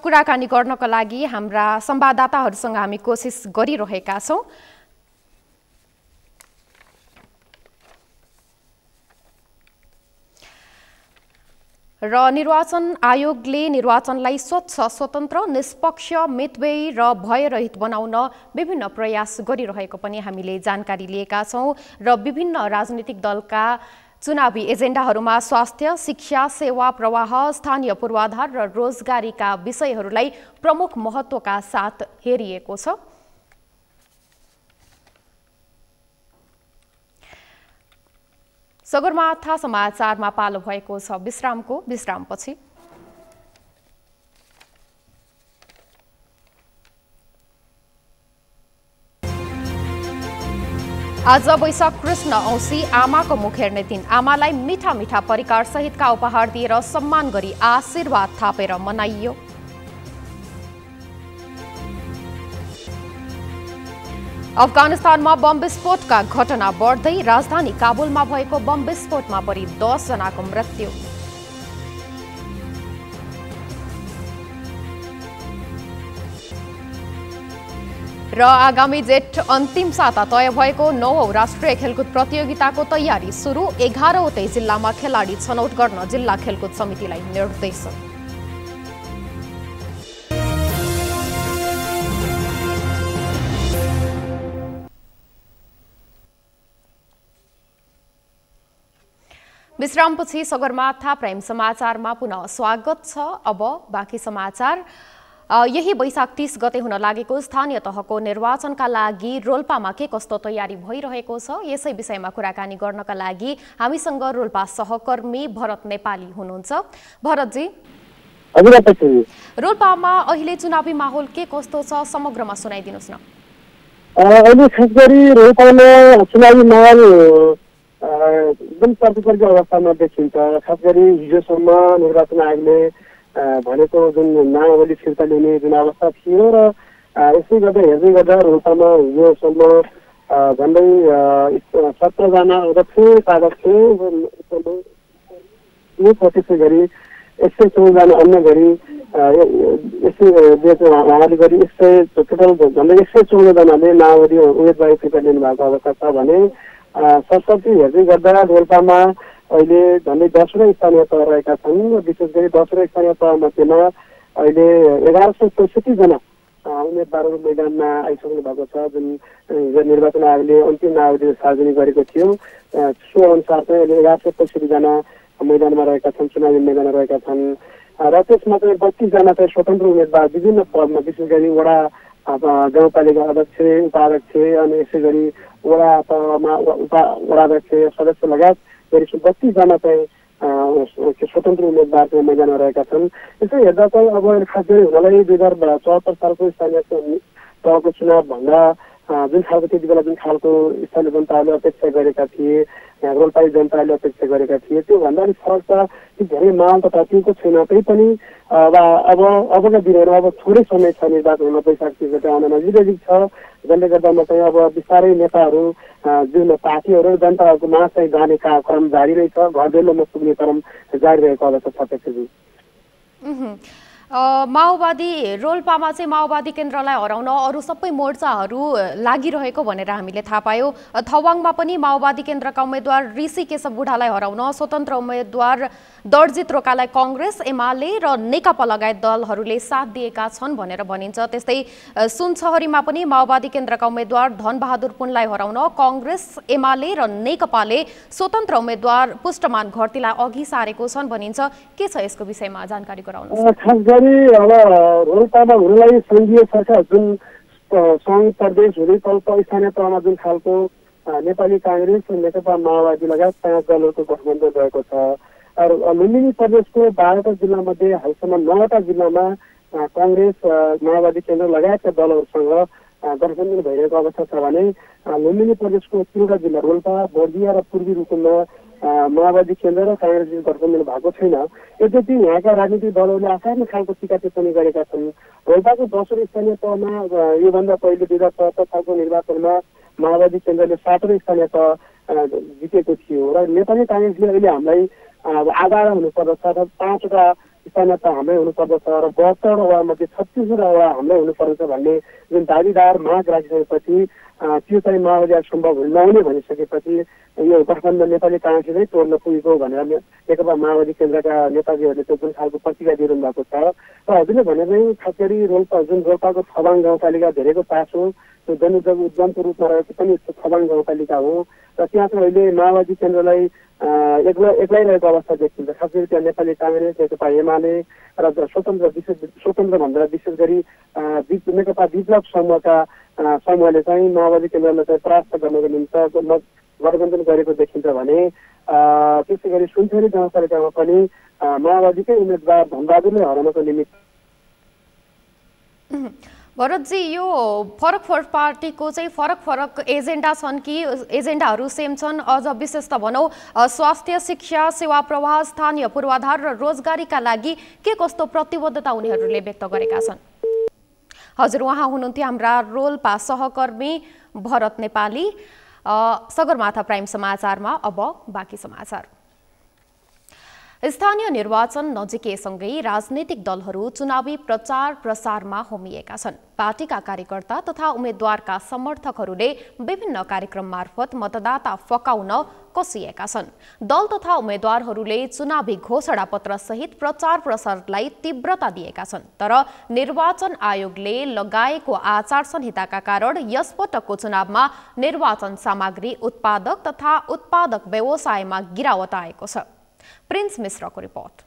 कुराकानी गर्नका लागि हाम्रा संवाददाताहरूसँग हामी कोसिस गरिरहेका छौँ। र निर्वाचन आयोगले निर्वाचनलाई स्वच्छ, स्वतन्त्र, निष्पक्ष, मितव्ययी र भयरहित बनाउन विभिन्न प्रयास गरिरहेको पनि हामीले जानकारी लिएका छौँ र विभिन्न राजनीतिक दलका चुनावी एजेन्डाहरूमा स्वास्थ्य, शिक्षा, सेवा प्रवाह, स्थानीय पूर्वाधार र रोजगारीका विषयहरूलाई प्रमुख महत्त्वका साथ हेरिएको छ। सगरमाथा समाचारमा पालो भएको छ विश्रामपछि। आज वैशाख कृष्ण औँसी आमाको मुख हेर्ने दिन। आमालाई मिठा मिठा परिकार सहितका उपहार दिएर सम्मान गरी आशीर्वाद थापेर मनाइयो। अफगानिस्तानमा बम विस्फोटका घटना बढ्दै। राजधानी काबुलमा भएको बम विस्फोटमा परि 10 जनाको मृत्यु। र आगामी जेठ अन्तिम साता तय भएको 9औं राष्ट्रिय खेलकुद प्रतियोगिताको तयारी सुरु। 11वटै जिल्लामा खेलाडी छनौट गर्न जिल्ला खेलकुद समितिलाई निर्देशन। विश्रामपछि सगरमाथा प्राइम समाचारमा पुनः स्वागत छ। अब बाँकी समाचार। यही वैशाख 30 गते हुन लागेको स्थानीय तहको निर्वाचनका लागि रोल्पामा के कस्तो तयारी भइरहेको छ, यसै विषयमा कुराकानी गर्नका लागि हामीसँग रोल्पा सहकर्मी भरत नेपाली हुनुहुन्छ। भरतजी, रोल्पामा अहिले चुनावी माहौल के कस्तो छ, समग्रमा सुनाइदिनुहोस् न। अहिले खास गरी रोल्पामा चुनावी माहौल एकदम प्रतिस्पर्धी अवस्थामा देखिन्छ। खास गरी हिजोसम्म निर्वाचन आयोगले भनेको जुन नामावली फिर्ता लिने जुन अवस्था थियो र यसै गर्दा हेर्दै गर्दा रोल्पामा हिजोसम्म झन्डै 17 जना अध्यक्ष उपाध्यक्ष त्यसै गरी 114 जना अन्य गरी उहाँले गरी 100 टोटल झन्डै 114 जनाले माओवादी उम्मेदवारी फिर्ता लिनु भएको अवस्था छ भने सरस्वती हेर्दै गर्दा रोल्पामा अहिले झन्डै 10 स्थानीय तह रहेका छन्। विशेष गरी 10 स्थानीय तह मध्येमा अहिले 1164 जना उम्मेदवारहरू मैदानमा आइसक्नु भएको छ। जुन निर्वाचन आयोगले अन्तिम माओवादी सार्वजनिक गरेको थियो सो अनुसार चाहिँ अहिले 1165 जना मैदानमा रहेका छन्, चुनावी मैदानमा रहेका छन् र त्यसमा चाहिँ 32 जना चाहिँ स्वतन्त्र उम्मेदवार विभिन्न पदमा, विशेष गरी वडा गाउँपालिका अध्यक्ष उपाध्यक्ष अनि यसै गरी वडा तहमा वडाध्यक्ष सदस्य लगायत गरी 32 जना चाहिँ स्वतन्त्र उम्मेदवार चाहिँ मैदानमा रहेका छन्। यसो हेर्दा चाहिँ अब खास गरी हुनलाई 2074 सालको स्थानीय तहको चुनाव भन्दा जुन खालको त्यति बेला जुन खालको स्थानीय जनताहरूले अपेक्षा गरेका थिए, रोल्पाली जनताहरूले अपेक्षा गरेका थिए, त्योभन्दा अलिक फरक त धेरै माहौल त पार्टीको छैन। त्यही पनि अबका दिनहरू अब थोरै समय छ निर्वाचन हुन, वैशाख 30 गते आउन नजिक छ। जसले गर्दामा चाहिँ अब बिस्तारै नेताहरू जुन पार्टीहरू जनताहरूको माझ चाहिँ जाने क्रम जारी रहेछ, घर दैलोमा पुग्ने क्रम जारी रहेको अवस्था छ। अध्यक्षजी, माओवादी रोल्पामा चाहिँ माओवादी केन्द्रलाई हराउन अरू सबै मोर्चाहरू लागिरहेको भनेर हामीले थाहा पायौँ। थवाङमा पनि माओवादी केन्द्रका उम्मेद्वार ऋषि केशव बुढालाई हराउन स्वतन्त्र उम्मेद्वार दर्जित रोकालाई काङ्ग्रेस, एमाले र नेकपा लगायत दलहरूले साथ दिएका छन् भनेर भनिन्छ। त्यस्तै सुनसहरीमा पनि माओवादी केन्द्रका उम्मेद्वार धनबहादुर पुनलाई हराउन काङ्ग्रेस, एमाले र नेकपाले स्वतन्त्र उम्मेद्वार पुष्टमान घरतीलाई अघि सारेको छन् भनिन्छ। के छ यसको विषयमा जानकारी गराउनुहोस्। अब रोल्पामा हुनलाई सङ्घीय सरकार जुन सङ्घ प्रदेश हुँदै तल्प स्थानीय तहमा जुन खालको नेपाली काङ्ग्रेस र नेकपा माओवादी लगायत 5 दलहरूको गठबन्धन रहेको छ। लुम्बिनी प्रदेशको 12वटा जिल्लामध्ये हालसम्म 9वटा जिल्लामा काङ्ग्रेस, माओवादी केन्द्र लगायतका दलहरूसँग गठबन्धन भइरहेको अवस्था छ भने लुम्बिनी प्रदेशको 3वटा जिल्ला रोल्पा, बर्दिया र पूर्वी रुकुममा माओवादी केन्द्र र काङ्ग्रेस गठबन्धन भएको छैन। यद्यपि यहाँका राजनीतिक दलहरूले आफ्नो खालको टिका टिप्पणी गरेका छन्। रोल्पाको 10 स्थानीय तहमा योभन्दा पहिले 2074 सालको निर्वाचनमा माओवादी केन्द्रले 7 स्थानीय तह जितेको थियो र नेपाली काङ्ग्रेसले अहिले हामीलाई आधार हुनुपर्दछ र 5वटा स्थानीय तह हाम्रै हुनुपर्दछ र 72 वडामध्ये 36 वडा हाम्रै हुनुपर्दछ भन्ने जुन दाबीदार माग राखिसकेपछि त्यो चाहिँ माओवादी सम्भव नहुने भनिसकेपछि यो गठबन्धन नेपाली काङ्ग्रेसले तोड्न पुगेको भनेर नेकपा माओवादी केन्द्रका नेताजीहरूले त्यो जुन खालको प्रतिक्रिया दिइरहनु भएको छ। र हजुरले भने चाहिँ खास गरी रोल्पाको थवाङ गाउँपालिका धेरैको पासो जनयुद्धको रूपमा रहेको पनि थवाङ गाउँपालिका हो र त्यहाँ चाहिँ अहिले माओवादी केन्द्रलाई एक्लै रहेको अवस्था देखिन्छ। खास गरी त्यहाँ नेपाली काङ्ग्रेस, नेकपा एमाले र स्वतन्त्र भन्दा विशेष गरी नेकपा विप्लव समूहले चाहिँ माओवादी केन्द्रलाई चाहिँ परास्त गर्नको निम्ति गठबन्धन गरेको देखिन्छ भने त्यसै गरी सुनसरी गाउँपालिकामा पनि माओवादीकै उम्मेदवार धनबहादुरले हराउनको निमित्त। भरतजी, यो फरक पार्टीको चाहिँ फरक एजेन्डा छन् कि एजेन्डाहरू सेम छन्? अझ विशेष त भनौँ स्वास्थ्य, शिक्षा, सेवा प्रवाह, स्थानीय पूर्वाधार र रोजगारीका लागि के कस्तो प्रतिबद्धता उनीहरूले व्यक्त गरेका छन्? हजुर, उहाँ हुनुहुन्थ्यो हाम्रा रोल्पा सहकर्मी भरत नेपाली। सगरमाथा प्राइम समाचारमा अब बाँकी समाचार। स्थानीय निर्वाचन नजिकैसँगै राजनीतिक दलहरू चुनावी प्रचार प्रसारमा होमिएका छन्। पार्टीका कार्यकर्ता तथा उम्मेद्वारका समर्थकहरूले विभिन्न कार्यक्रम मार्फत मतदाता फकाउन कसिएका छन्। दल तथा उम्मेद्वारहरूले चुनावी घोषणापत्र सहित प्रचार प्रसारलाई तीव्रता दिएका छन्। तर निर्वाचन आयोगले लगाएको आचार संहिताका कारण यसपटकको चुनावमा निर्वाचन सामग्री उत्पादक तथा उत्पादक व्यवसायमा गिरावट आएको छ। प्रिन्स मिश्रको रिपोर्ट।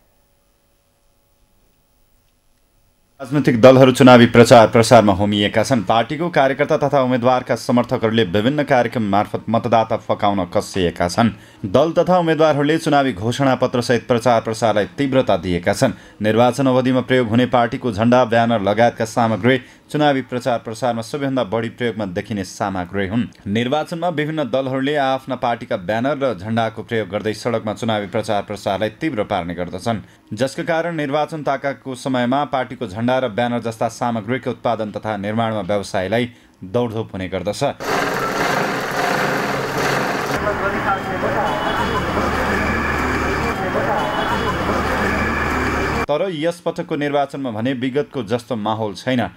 राजनीतिक दलहरू चुनावी प्रचार प्रसारमा होमिएका छन्। पार्टीको कार्यकर्ता तथा उम्मेद्वारका समर्थकहरूले विभिन्न कार्यक्रम मार्फत मतदाता फकाउन कसिएका छन्। दल तथा उम्मेद्वारहरूले चुनावी घोषणापत्रसहित प्रचार प्रसारलाई तीव्रता दिएका छन्। निर्वाचन अवधिमा प्रयोग हुने पार्टीको झण्डा, ब्यानर लगायतका सामग्री चुनावी प्रचार प्रसारमा सबैभन्दा बढी प्रयोगमा देखिने सामग्री हुन्। निर्वाचनमा विभिन्न दलहरूले आफ्ना पार्टीका ब्यानर र झण्डाको प्रयोग गर्दै सडकमा चुनावी प्रचार प्रसारलाई तीव्र पार्ने गर्दछन्, जसका कारण निर्वाचन ताकाको समयमा पार्टीको झण्डा र ब्यानर जस्ता सामग्रीको उत्पादन तथा निर्माणमा व्यवसायलाई दौडधोप हुने गर्दछ। तर यस पटकको निर्वाचनमा भने विगतको जस्तो माहौल छैन।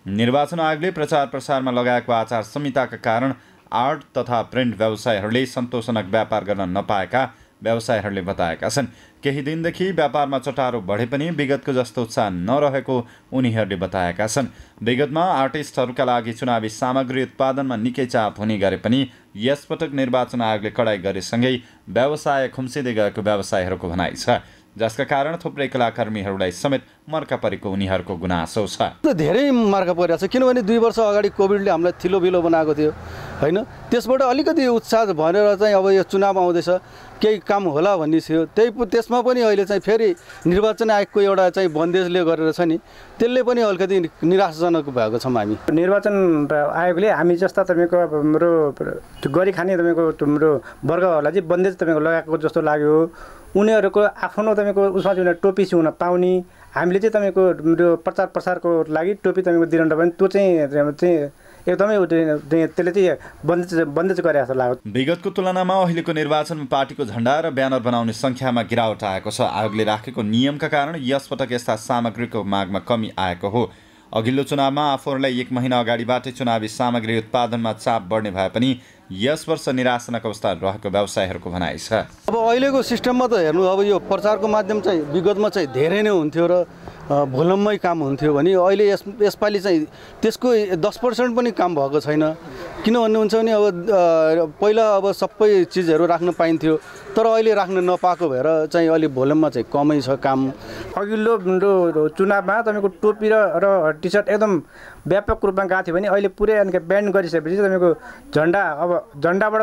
निर्वाचन आयोगले प्रचार प्रसारमा लगाएको आचार संहिताका कारण आर्ट तथा प्रिन्ट व्यवसायहरूले सन्तोषजनक व्यापार गर्न नपाएका व्यवसायीहरूले बताएका छन्। केही दिनदेखि व्यापारमा चटारो बढे पनि विगतको जस्तो उत्साह नरहेको उनीहरूले बताएका छन्। विगतमा आर्टिस्टहरूका लागि चुनावी सामग्री उत्पादनमा निकै चाप हुने गरे पनि यसपटक निर्वाचन आयोगले कडाई गरेसँगै व्यवसाय खुम्सिँदै गएको व्यवसायीहरूको भनाइ छ, जसका कारण थुप्रै कलाकर्मीहरूलाई समेत मर्का परेको उनीहरूको गुनासो छ। धेरै मर्का परिरहेको छ, किनभने 2 वर्ष अगाडि कोभिडले हामीलाई थिलो बनाएको थियो होइन। त्यसबाट अलिकति उत्साह भनेर चाहिँ अब यो चुनाव आउँदैछ, केही काम होला भन्ने थियो। त्यसमा पनि अहिले चाहिँ फेरि निर्वाचन आयोगको एउटा चाहिँ बन्देजले गरेर छ नि, त्यसले पनि अलिकति निराशाजनक भएको छौँ हामी। निर्वाचन आयोगले हामी जस्ता तपाईँको हाम्रो गरी खाने तपाईँको हाम्रो वर्गहरूलाई चाहिँ बन्देज तपाईँको लगाएको जस्तो लाग्यो। उनीहरूको आफ्नो तपाईँको उसमा चाहिँ टोपी सिउन पाउने, हामीले चाहिँ तपाईँको प्रचार प्रसारको लागि टोपी तपाईँको दिनु भने त्यो चाहिँ एकदमै त्यसले चाहिँ बन्देज गरे जस्तो लाग्यो। विगतको तुलनामा अहिलेको निर्वाचनमा पार्टीको झण्डा र ब्यानर बनाउने संख्यामा गिरावट आएको छ। आयोगले राखेको नियमका कारण यसपटक यस्ता सामग्रीको मागमा कमी आएको हो। अघिल्लो चुनावमा आफूहरूलाई 1 महिना अगाडिबाटै चुनावी सामग्री उत्पादनमा चाप बढ्ने भए पनि यस वर्ष निराशजनक अवस्था रहेको व्यवसायीहरूको भनाइ छ। अब अहिलेको सिस्टममा त हेर्नु, अब यो प्रचारको माध्यम चाहिँ विगतमा चाहिँ धेरै नै हुन्थ्यो र भोलम्मै काम हुन्थ्यो भने अहिले यसपालि चाहिँ त्यसको 10% पनि काम भएको छैन। किन भन्नुहुन्छ भने अब पहिला अब सबै चिजहरू राख्न पाइन्थ्यो, तर अहिले राख्न नपाएको भएर चाहिँ अलि भोलममा चाहिँ कमै छ काम। अघिल्लो चुनावमा तपाईँको टोपी र टी सर्ट एकदम व्यापक रूपमा गएको थियो भने अहिले पुरै ब्यान्ड गरिसकेपछि तपाईँको झण्डा अब झण्डाबाट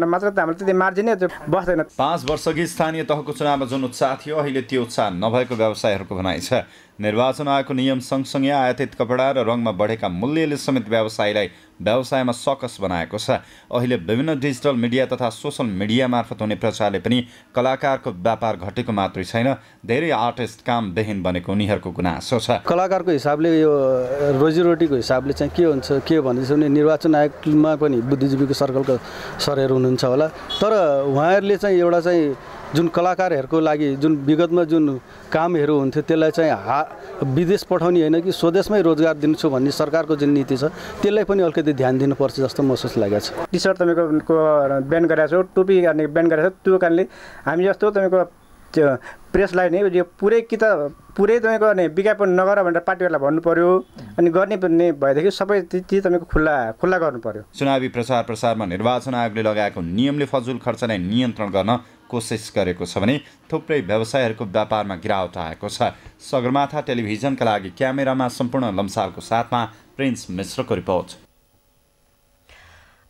मात्र त हाम्रो त्यति मार्जिनै बस्दैन। 5 वर्षअघि स्थानीय तहको चुनावमा जुन उत्साह थियो अहिले त्यो उत्साह नभएको व्यवसायीहरूको भनाइ छ। निर्वाचन आयोगको नियम सँगसँगै आयातित कपडा र रङमा बढेका मूल्यले समेत व्यवसायीलाई व्यवसायमा सकस बनाएको छ। अहिले विभिन्न डिजिटल मिडिया तथा सोसल मिडिया मार्फत हुने प्रचारले पनि कलाकारको व्यापार घटेको मात्रै छैन, धेरै आर्टिस्ट कामविहीन बनेको उनीहरूको गुनासो छ। कलाकारको हिसाबले यो रोजीरोटीको हिसाबले चाहिँ के भनिन्छ भने निर्वाचन आयोगमा पनि बुद्धिजीवीको सर्कलका सरहरू हुनुहुन्छ होला, तर उहाँहरूले चाहिँ एउटा चाहिँ जुन कलाकारहरूको लागि जुन विगतमा जुन कामहरू हुन्थ्यो त्यसलाई चाहिँ विदेश पठाउने होइन कि स्वदेशमै रोजगार दिन्छु भन्ने सरकारको जुन नीति छ त्यसलाई पनि अलिकति ध्यान दिनुपर्छ जस्तो महसुस लागेको छ। टी सर्ट तपाईँको ब्यान गरेको छ, टोपी ब्यान गरेको छ, त्यो कारणले हामी जस्तो तपाईँको त्यो प्रेसलाई नै यो पुरै तपाईँको विज्ञापन नगर भनेर पार्टीहरूलाई भन्नु पर्यो, अनि गर्ने पनि भएदेखि सबै चिज तपाईँको खुल्ला गर्नु पर्यो। चुनावी प्रचार प्रसारमा निर्वाचन आयोगले लगाएको नियमले फजुल खर्चलाई नियन्त्रण गर्न कोसिस गरेको छ भने थुप्रै व्यवसायीहरूको व्यापारमा गिरावट आएको छ। सगरमाथा टेलिभिजनका लागि क्यामेरामा सम्पूर्ण लम्सालको साथमा प्रिन्स मिश्रको रिपोर्ट।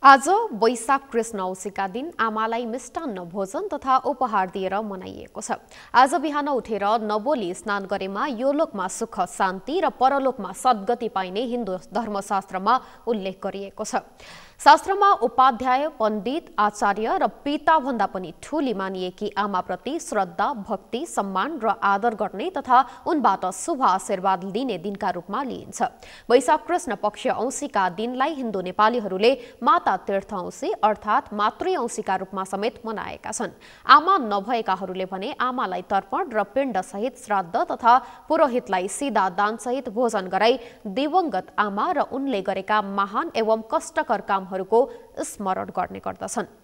आज वैशाख कृष्ण औँसीका दिन आमालाई मिष्टान्न भोजन तथा उपहार दिएर मनाइएको छ। आज बिहान उठेर नबोली स्नान गरेमा यो लोकमा सुख शान्ति र परलोकमा सद्गति पाइने हिन्दू धर्मशास्त्रमा उल्लेख गरिएको छ। शास्त्रमा उपाध्याय, पण्डित, आचार्य र पिताभन्दा पनि ठूली मानिएकी आमाप्रति श्रद्धा, भक्ति, सम्मान र आदर गर्ने तथा उनबाट शुभ आशीर्वाद लिने दिनका रूपमा लिइन्छ। वैशाख कृष्ण पक्ष औँसीका दिनलाई हिन्दू नेपालीहरूले माता तीर्थ औँसी अर्थात् मातृ औँसीका रूपमा समेत मनाएका छन्। आमा नभएकाहरूले भने आमालाई तर्पण र पिण्ड सहित श्राद्ध तथा पुरोहितलाई सीधा दान सहित भोजन गराई दिवंगत आमा र उनले गरेका महान एवं कष्टकर कामहरूको स्मरण गर्ने गर्दछन्।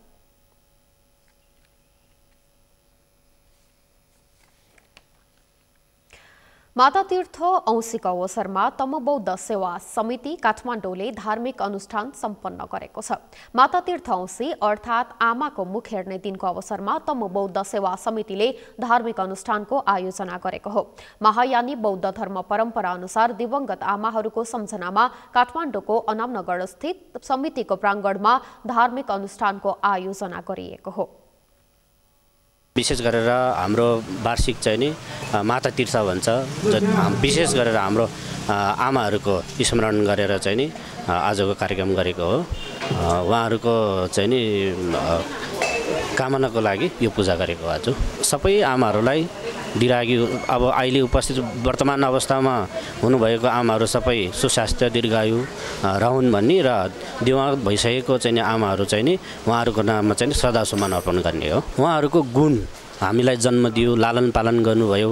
माता तीर्थ औँसीको अवसरमा तमबौद्ध सेवा समिति काठमाडौँले धार्मिक अनुष्ठान सम्पन्न गरेको छ। माता तीर्थ औँसी अर्थात् आमाको मुख हेर्ने दिनको अवसरमा तमबौद्ध सेवा समितिले धार्मिक अनुष्ठानको आयोजना गरेको हो। महायानी बौद्ध धर्म परम्परा अनुसार दिवंगत आमाहरूको सम्झनामा काठमाडौँको अनामनगर स्थित समितिको प्राङ्गणमा धार्मिक अनुष्ठानको आयोजना गरिएको हो। विशेष गरेर हाम्रो वार्षिक चाहिँ नि माता तीर्थ भन्छ, विशेष गरेर हाम्रो आमाहरूको स्मरण गरेर चाहिँ नि आजको कार्यक्रम गरेको हो। उहाँहरूको चाहिँ नि कामनाको लागि यो पूजा गरेको आज। सबै आमाहरूलाई दिरागी अब अहिले उपस्थित वर्तमान अवस्थामा हुनुभएको आमाहरू सबै सुस्वास्थ्य दीर्घायु रहन् भन्ने र दिवंगत भइसकेको चाहिँ आमाहरू चाहिँ नि उहाँहरूको नाममा चाहिँ श्रद्धासुमन अर्पण गर्ने हो। उहाँहरूको गुण हामीलाई जन्म दियो, लालन पालन गर्नुभयो,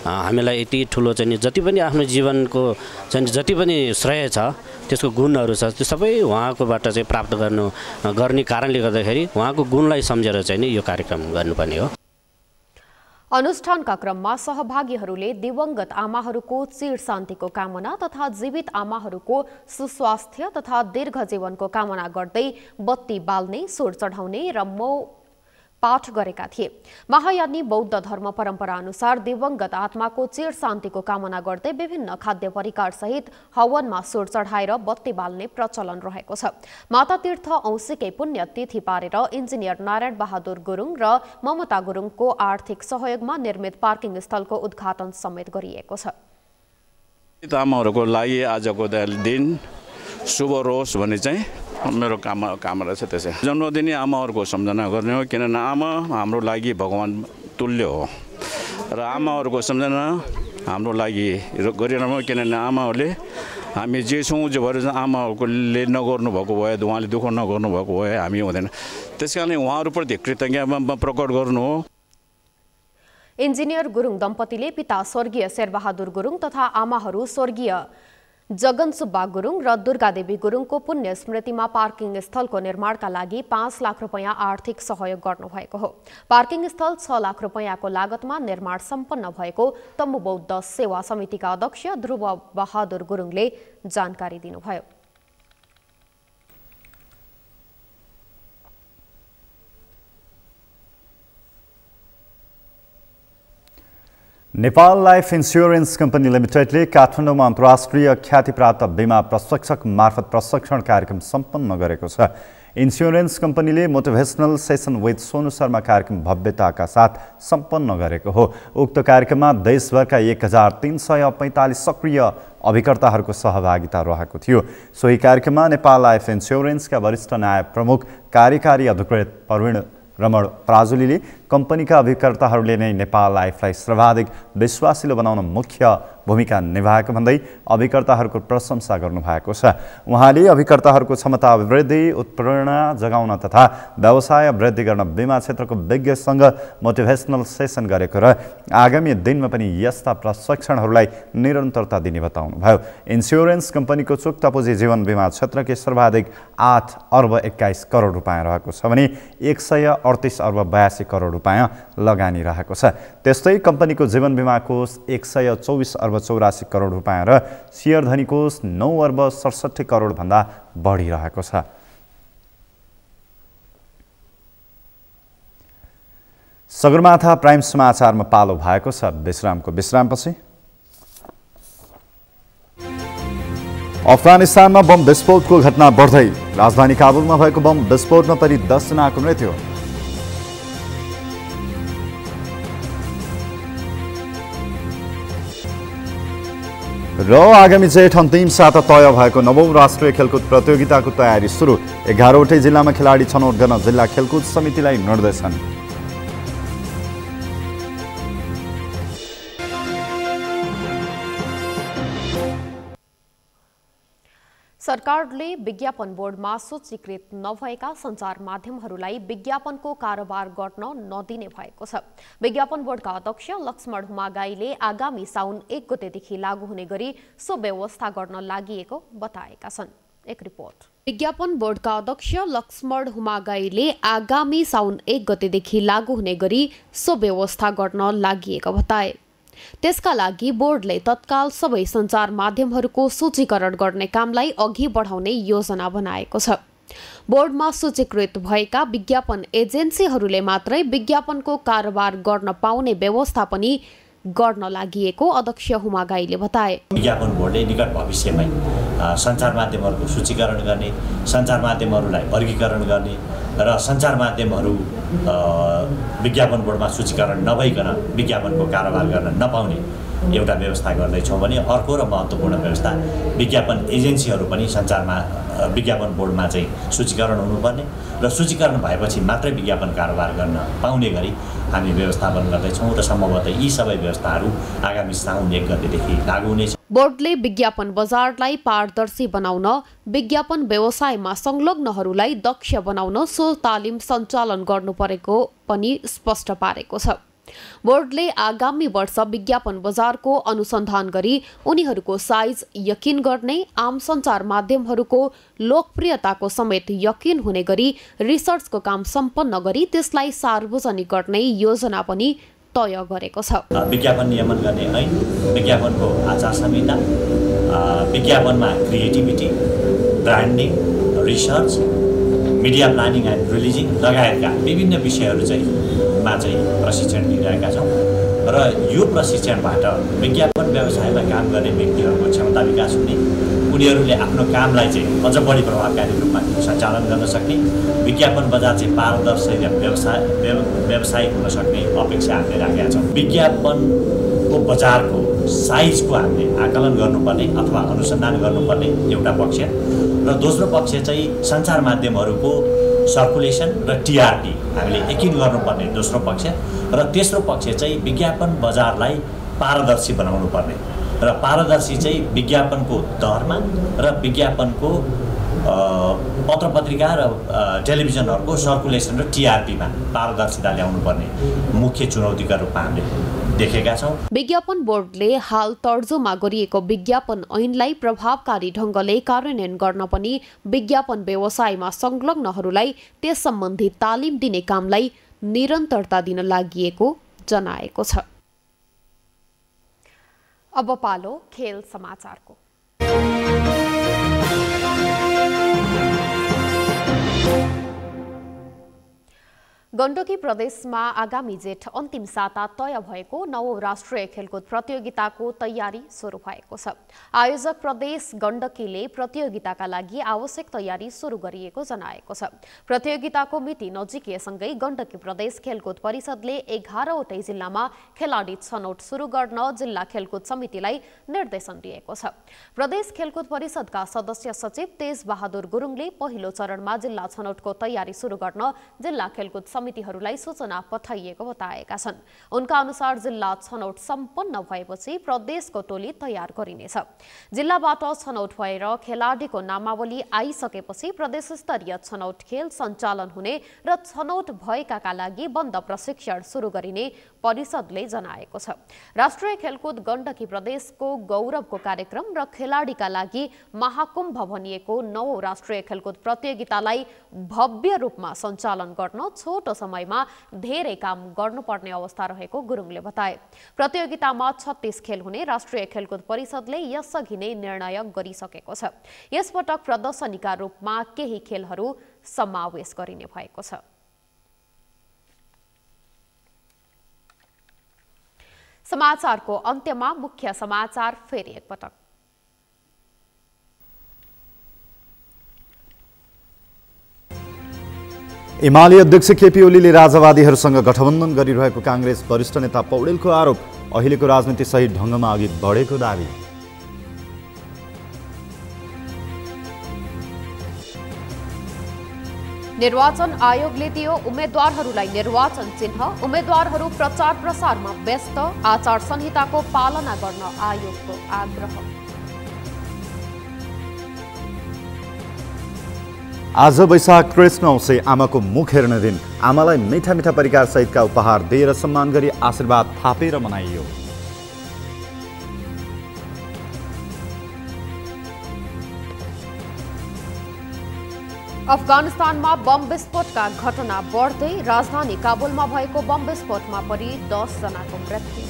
हामीलाई यति ठुलो चाहिँ जति पनि आफ्नो जीवनको चाहिँ जति पनि श्रेय छ त्यसको गुणहरू छ त्यो सबै उहाँकोबाट चाहिँ प्राप्त गर्ने कारणले गर्दाखेरि उहाँको गुणलाई सम्झेर चाहिँ नि यो कार्यक्रम गर्नुपर्ने हो। अनुष्ठानका क्रममा सहभागीहरूले दिवंगत आमाहरूको चिर शान्तिको कामना तथा जीवित आमाहरूको सुस्वास्थ्य तथा दीर्घ जीवनको कामना गर्दै बत्ती बाल्ने, सोर चढाउने र पाठ गरेका थिए। महायानी बौद्ध धर्म परम्परा अनुसार दिवंगत आत्माको चिर शान्तिको कामना गर्दै विभिन्न खाद्य परिकार सहित हवनमा सोर चढाएर बत्ती बाल्ने प्रचलन रहेको छ। माता तीर्थ औँसीकै पुण्य तिथि पारेर इन्जिनियर नारायण बहादुर गुरुङ र ममता गुरुङको आर्थिक सहयोगमा निर्मित पार्किङ स्थलको उद्घाटन समेत गरिएको छ। आमाहरूको लागि आजको दिन शुभ रोस् भन्ने चाहिँ मेरो कामना छ। त्यसै जन्मदिनी आमाहरूको सम्झना गर्ने हो, किनभने आमा हाम्रो लागि भगवान तुल्य हो र आमाहरूको सम्झना हाम्रो लागि गरिरहनु, किनभने आमाहरूले हामी जे छौँ जे भएर आमाहरूले नगर्नु भएको भए, उहाँले दुःख नगर्नु भएको भए हामी हुँदैन। त्यस कारणले उहाँहरूप्रति कृतज्ञता प्रकट गर्नु हो। इन्जिनियर गुरुङ दम्पतिले पिता स्वर्गीय शेरबहादुर गुरुङ तथा आमाहरू स्वर्गीय जगनसुब्बा गुरुङ र दुर्गादेवी गुरुङको पुण्य स्मृतिमा पार्किङ स्थलको निर्माणका लागि 5 लाख रुपैयाँ आर्थिक सहयोग गर्नुभएको हो। पार्किङ स्थल 6 लाख रुपैयाँको लागतमा निर्माण सम्पन्न भएको तमबौद्ध सेवा समितिका अध्यक्ष ध्रुव बहादुर गुरुङले जानकारी दिनुभयो। नेपाल लाइफ इन्स्योरेन्स कम्पनी लिमिटेडले काठमाडौँमा अन्तर्राष्ट्रिय ख्यातिप्राप्त बीमा प्रशिक्षक मार्फत प्रशिक्षण कार्यक्रम सम्पन्न गरेको छ। इन्स्योरेन्स कम्पनीले motivational session with Sonu Sharma कार्यक्रम भव्यताका साथ सम्पन्न गरेको हो। उक्त कार्यक्रममा देशभरका 1345 सक्रिय अभिकर्ताहरूको सहभागिता रहेको थियो। सोही कार्यक्रममा नेपाल लाइफ इन्स्योरेन्सका वरिष्ठ न्याय प्रमुख कार्यकारी अधिकृत प्रवीण रमण प्राजुलीले कम्पनीका अभिकर्ताहरूले नै नेपाल लाइफलाई सर्वाधिक विश्वासिलो बनाउन मुख्य भूमिका निभाएको भन्दै अभिकर्ताहरूको प्रशंसा गर्नुभएको छ। उहाँले अभिकर्ताहरूको क्षमता वृद्धि, उत्प्रेरणा जगाउन तथा व्यवसाय वृद्धि गर्न बीमा क्षेत्रको विज्ञसँग मोटिभेसनल सेसन गरेको र आगामी दिनमा पनि यस्ता प्रशिक्षणहरूलाई निरन्तरता दिने बताउनुभयो। इन्स्योरेन्स कम्पनीको चुक्ता पुँजी जीवन बीमा क्षेत्रकै सर्वाधिक 8 अर्ब 21 करोड रुपियाँ रहेको छ भने 138 अर्ब 82 करोड रुपियाँ लगानी रहेको छ। त्यस्तै कम्पनीको जीवन बीमा कोष 124 अर्ब 84 करोड रुपियाँ र शेयरधनी कोष 9 अर्ब 67 करोड भन्दा बढी रहेको छ। सगरमाथा प्राइम समाचारमा पालो भएको छ विश्रामको। विश्रामपछि अफगानिस्तानमा बम विस्फोटको घटना बढ्दै, राजधानी काबुलमा भएको बम विस्फोटमा परि 10 जनाको मृत्यु। र आगामी जेठ अन्तिम साता तय भएको 9औं राष्ट्रिय खेलकुद प्रतियोगिताको तयारी सुरु। 11वटै जिल्लामा खेलाडी छनौट गर्न जिल्ला खेलकुद समितिलाई निर्देशन। सरकारले विज्ञापन बोर्डमा सूचीकृत नभएका सञ्चार माध्यमहरूलाई विज्ञापनको कारोबार गर्न नदिने भएको छ। विज्ञापन बोर्डका अध्यक्ष लक्ष्मण हुमागाईले आगामी साउन 1 गतेदेखि लागू हुने गरी सो व्यवस्था गर्न लागिएको बताएका छन्। एक रिपोर्ट। विज्ञापन बोर्डका अध्यक्ष लक्ष्मण हुमागाईले आगामी साउन 1 गतेदेखि लागू हुने गरी सो व्यवस्था गर्न लागिएको बताए। त्यसका लागि बोर्डले तत्काल सबै सञ्चार माध्यमहरूको सूचीकरण गर्ने कामलाई अघि बढाउने योजना बनाएको छ। बोर्डमा सूचीकृत भएका विज्ञापन एजेन्सीहरूले मात्रै विज्ञापनको कारोबार गर्न पाउने व्यवस्था पनि गर्न लागिएको अध्यक्ष हुमागाईले बताए। विज्ञापन बोर्डले निकट भविष्यमै सञ्चार माध्यमहरूको सूचीकरण गर्ने, सञ्चार माध्यमहरूलाई वर्गीकरण गर्ने र सञ्चार माध्यमहरू विज्ञापन बोर्डमा सूचीकरण नभइकन विज्ञापनको कारोबार गर्न नपाउने एउटा व्यवस्था गर्दैछौँ भने अर्को र महत्त्वपूर्ण व्यवस्था विज्ञापन एजेन्सीहरू पनि सञ्चारमा विज्ञापन बोर्डमा चाहिँ सूचीकरण हुनुपर्ने र सूचीकरण भएपछि मात्रै विज्ञापन कारोबार गर्न पाउने गरी हामी व्यवस्थापन गर्दैछौँ र सम्भवतः यी सबै व्यवस्थाहरू आगामी साउन 1 गतेदेखि लागू हुनेछ। बोर्डले विज्ञापन बजारलाई पारदर्शी बनाउन, विज्ञापन व्यवसायमा संलग्नहरूलाई दक्ष बनाउन सो तालिम सञ्चालन गर्नुपरेको पनि स्पष्ट पारेको छ। बोर्डले आगामी वर्ष विज्ञापन बजारको अनुसन्धान गरी उनीहरूको साइज यकिन गर्ने, आम सञ्चार माध्यमहरूको लोकप्रियताको समेत यकिन हुने गरी रिसर्चको काम सम्पन्न गरी त्यसलाई सार्वजनिक गर्ने योजना पनि तय गरेको छ। विज्ञापन नियमन गर्ने ऐन, विज्ञापनको आचार संहिता, विज्ञापनमा creativity, branding, research, media planning and releasing लगायतका विभिन्न विषयहरू चाहिँ प्रशिक्षण दिइरहेका छौँ र यो प्रशिक्षणबाट विज्ञापन व्यवसायमा काम गर्ने व्यक्तिहरूको क्षमता विकास हुने, उनीहरूले आफ्नो कामलाई चाहिँ अझ बढी प्रभावकारी रूपमा सञ्चालन गर्न सक्ने, विज्ञापन बजार चाहिँ पारदर्शी र व्यवसायिक हुन सक्ने अपेक्षा हामीले राखेका छौँ। विज्ञापनको बजारको साइजको हामीले आकलन गर्नुपर्ने अथवा अनुसन्धान गर्नुपर्ने एउटा पक्ष र दोस्रो पक्ष चाहिँ सञ्चार माध्यमहरूको सर्कुलेसन र टिआरपी हामीले यकिन गर्नुपर्ने दोस्रो पक्ष र तेस्रो पक्ष चाहिँ विज्ञापन बजारलाई पारदर्शी बनाउनु पर्ने र पारदर्शी चाहिँ विज्ञापनको दरमा र विज्ञापनको पत्र पत्रिका र टेलिभिजनहरूको सर्कुलेसन र टिआरपीमा पारदर्शिता ल्याउनु पर्ने मुख्य चुनौतीका रूपमा हामीले देखेका छौँ। विज्ञापन बोर्डले हाल तर्जुमा गरिएको विज्ञापन ऐनलाई प्रभावकारी ढङ्गले कार्यान्वयन गर्न पनि विज्ञापन व्यवसायमा संलग्नहरूलाई त्यस सम्बन्धी तालिम दिने कामलाई निरन्तरता दिन लागिएको जनाएको छ। अब पालो खेल समाचारको। गण्डकी प्रदेशमा आगामी जेठ अन्तिम साता तय भएको 9औं राष्ट्रिय खेलकुद प्रतियोगिताको तयारी सुरु भएको छ। आयोजक प्रदेश गण्डकीले प्रतियोगिताका लागि आवश्यक तयारी सुरु गरिएको जनाएको छ। प्रतियोगिताको मिति नजिकिएसँगै गण्डकी प्रदेश खेलकुद परिषदले 11वटै जिल्लामा खेलाडी छनौट सुरु गर्न जिल्ला खेलकुद समितिलाई निर्देशन दिएको छ। प्रदेश खेलकुद परिषदका सदस्य सचिव तेज बहादुर गुरुङले पहिलो चरणमा जिल्ला छनौटको तयारी सुरु गर्न जिल्ला खेलकुद समितिहरूलाई सूचना पठाइएको बताएका छन्। उनका अनुसार जिल्ला छनौट सम्पन्न भएपछि प्रदेशको टोली तयार गरिनेछ। जिल्लाबाट छनौट भएर खेलाडीको नामावली आइसकेपछि प्रदेश स्तरीय छनौट खेल सञ्चालन हुने र छनौट भएकाका लागि बन्द प्रशिक्षण सुरु गरिने परिषदले जनाएको छ। राष्ट्रिय खेलकुद गण्डकी प्रदेशको गौरवको कार्यक्रम र खेलाडीका लागि महाकुम्भ भनिएको 9औं राष्ट्रिय खेलकुद प्रतियोगितालाई भव्य रूपमा सञ्चालन गर्न छोटो समयमा धेरै काम गर्नुपर्ने अवस्था रहेको गुरुङले बताए। प्रतियोगितामा 36 खेल हुने राष्ट्रिय खेलकुद परिषदले यसअघि नै निर्णय गरिसकेको छ। यसपटक प्रदर्शनीका रूपमा केही खेलहरू समावेश गरिने भएको छ। समाचारको अन्त्यमा मुख्य समाचार फेरि एकपटक। एमाले अध्यक्ष केपी ओलीले राजावादीहरूसँग गठबन्धन गरिरहेको काङ्ग्रेस वरिष्ठ नेता पौडेलको आरोप। अहिलेको राजनीति सही ढङ्गमा अघि बढेको दावी। निर्वाचन आयोगले दियो उम्मेद्वारहरूलाई निर्वाचन चिन्ह, उम्मेद्वारहरू प्रचार प्रसारमा व्यस्त, आचार संहिताको पालना गर्न आयोगको आग्रह। आज वैशाख कृष्ण औँसे आमाको मुख हेर्ने दिन। आमालाई मिठा मिठा परिकार सहितका उपहार दिएर सम्मान गरी आशीर्वाद थापेर मनाइयो। अफगानिस्तानमा बम विस्फोटका घटना बढ्दै, राजधानी काबुलमा भएको बम विस्फोटमा परि 10 जनाको मृत्यु।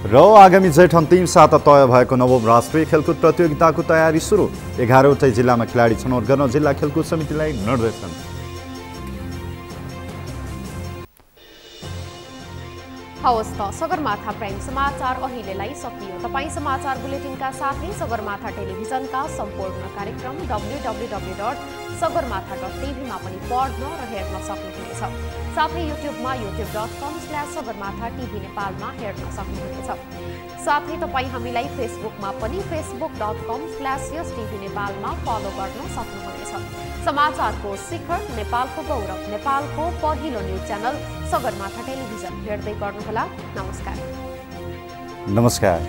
र आगामी जेठ 3 साता तय भएको नवौं राष्ट्रिय खेलकुद प्रतियोगिताको तयारी सुरु। 11वटै जिल्लामा खेलाडी छनौट गर्न जिल्ला खेलकुद समितिलाई निर्देशन। हवस् त सगरमाथा प्राइम समाचार अहिलेलाई सकियो। तपाईँ समाचार बुलेटिनका साथै सगरमाथा टेलिभिजनका सम्पूर्ण कार्यक्रम www.sagarmatha.tv मा पनि पढ्न र हेर्न सक्नुहुनेछ। साथै युट्युबमा youtube.com/sagarmatha.tv नेपालमा हेर्न सक्नुहुनेछ। साथै तपाईँ हामीलाई फेसबुकमा पनि facebook.com/yastv नेपालमा फलो गर्न सक्नुहुनेछ। समाचारको शिखर, नेपालको गौरव, नेपालको पहिलो न्युज च्यानल सगरमाथा टेलिभिजन हेर्दै गर्नुहोला। नमस्कार। नमस्कार।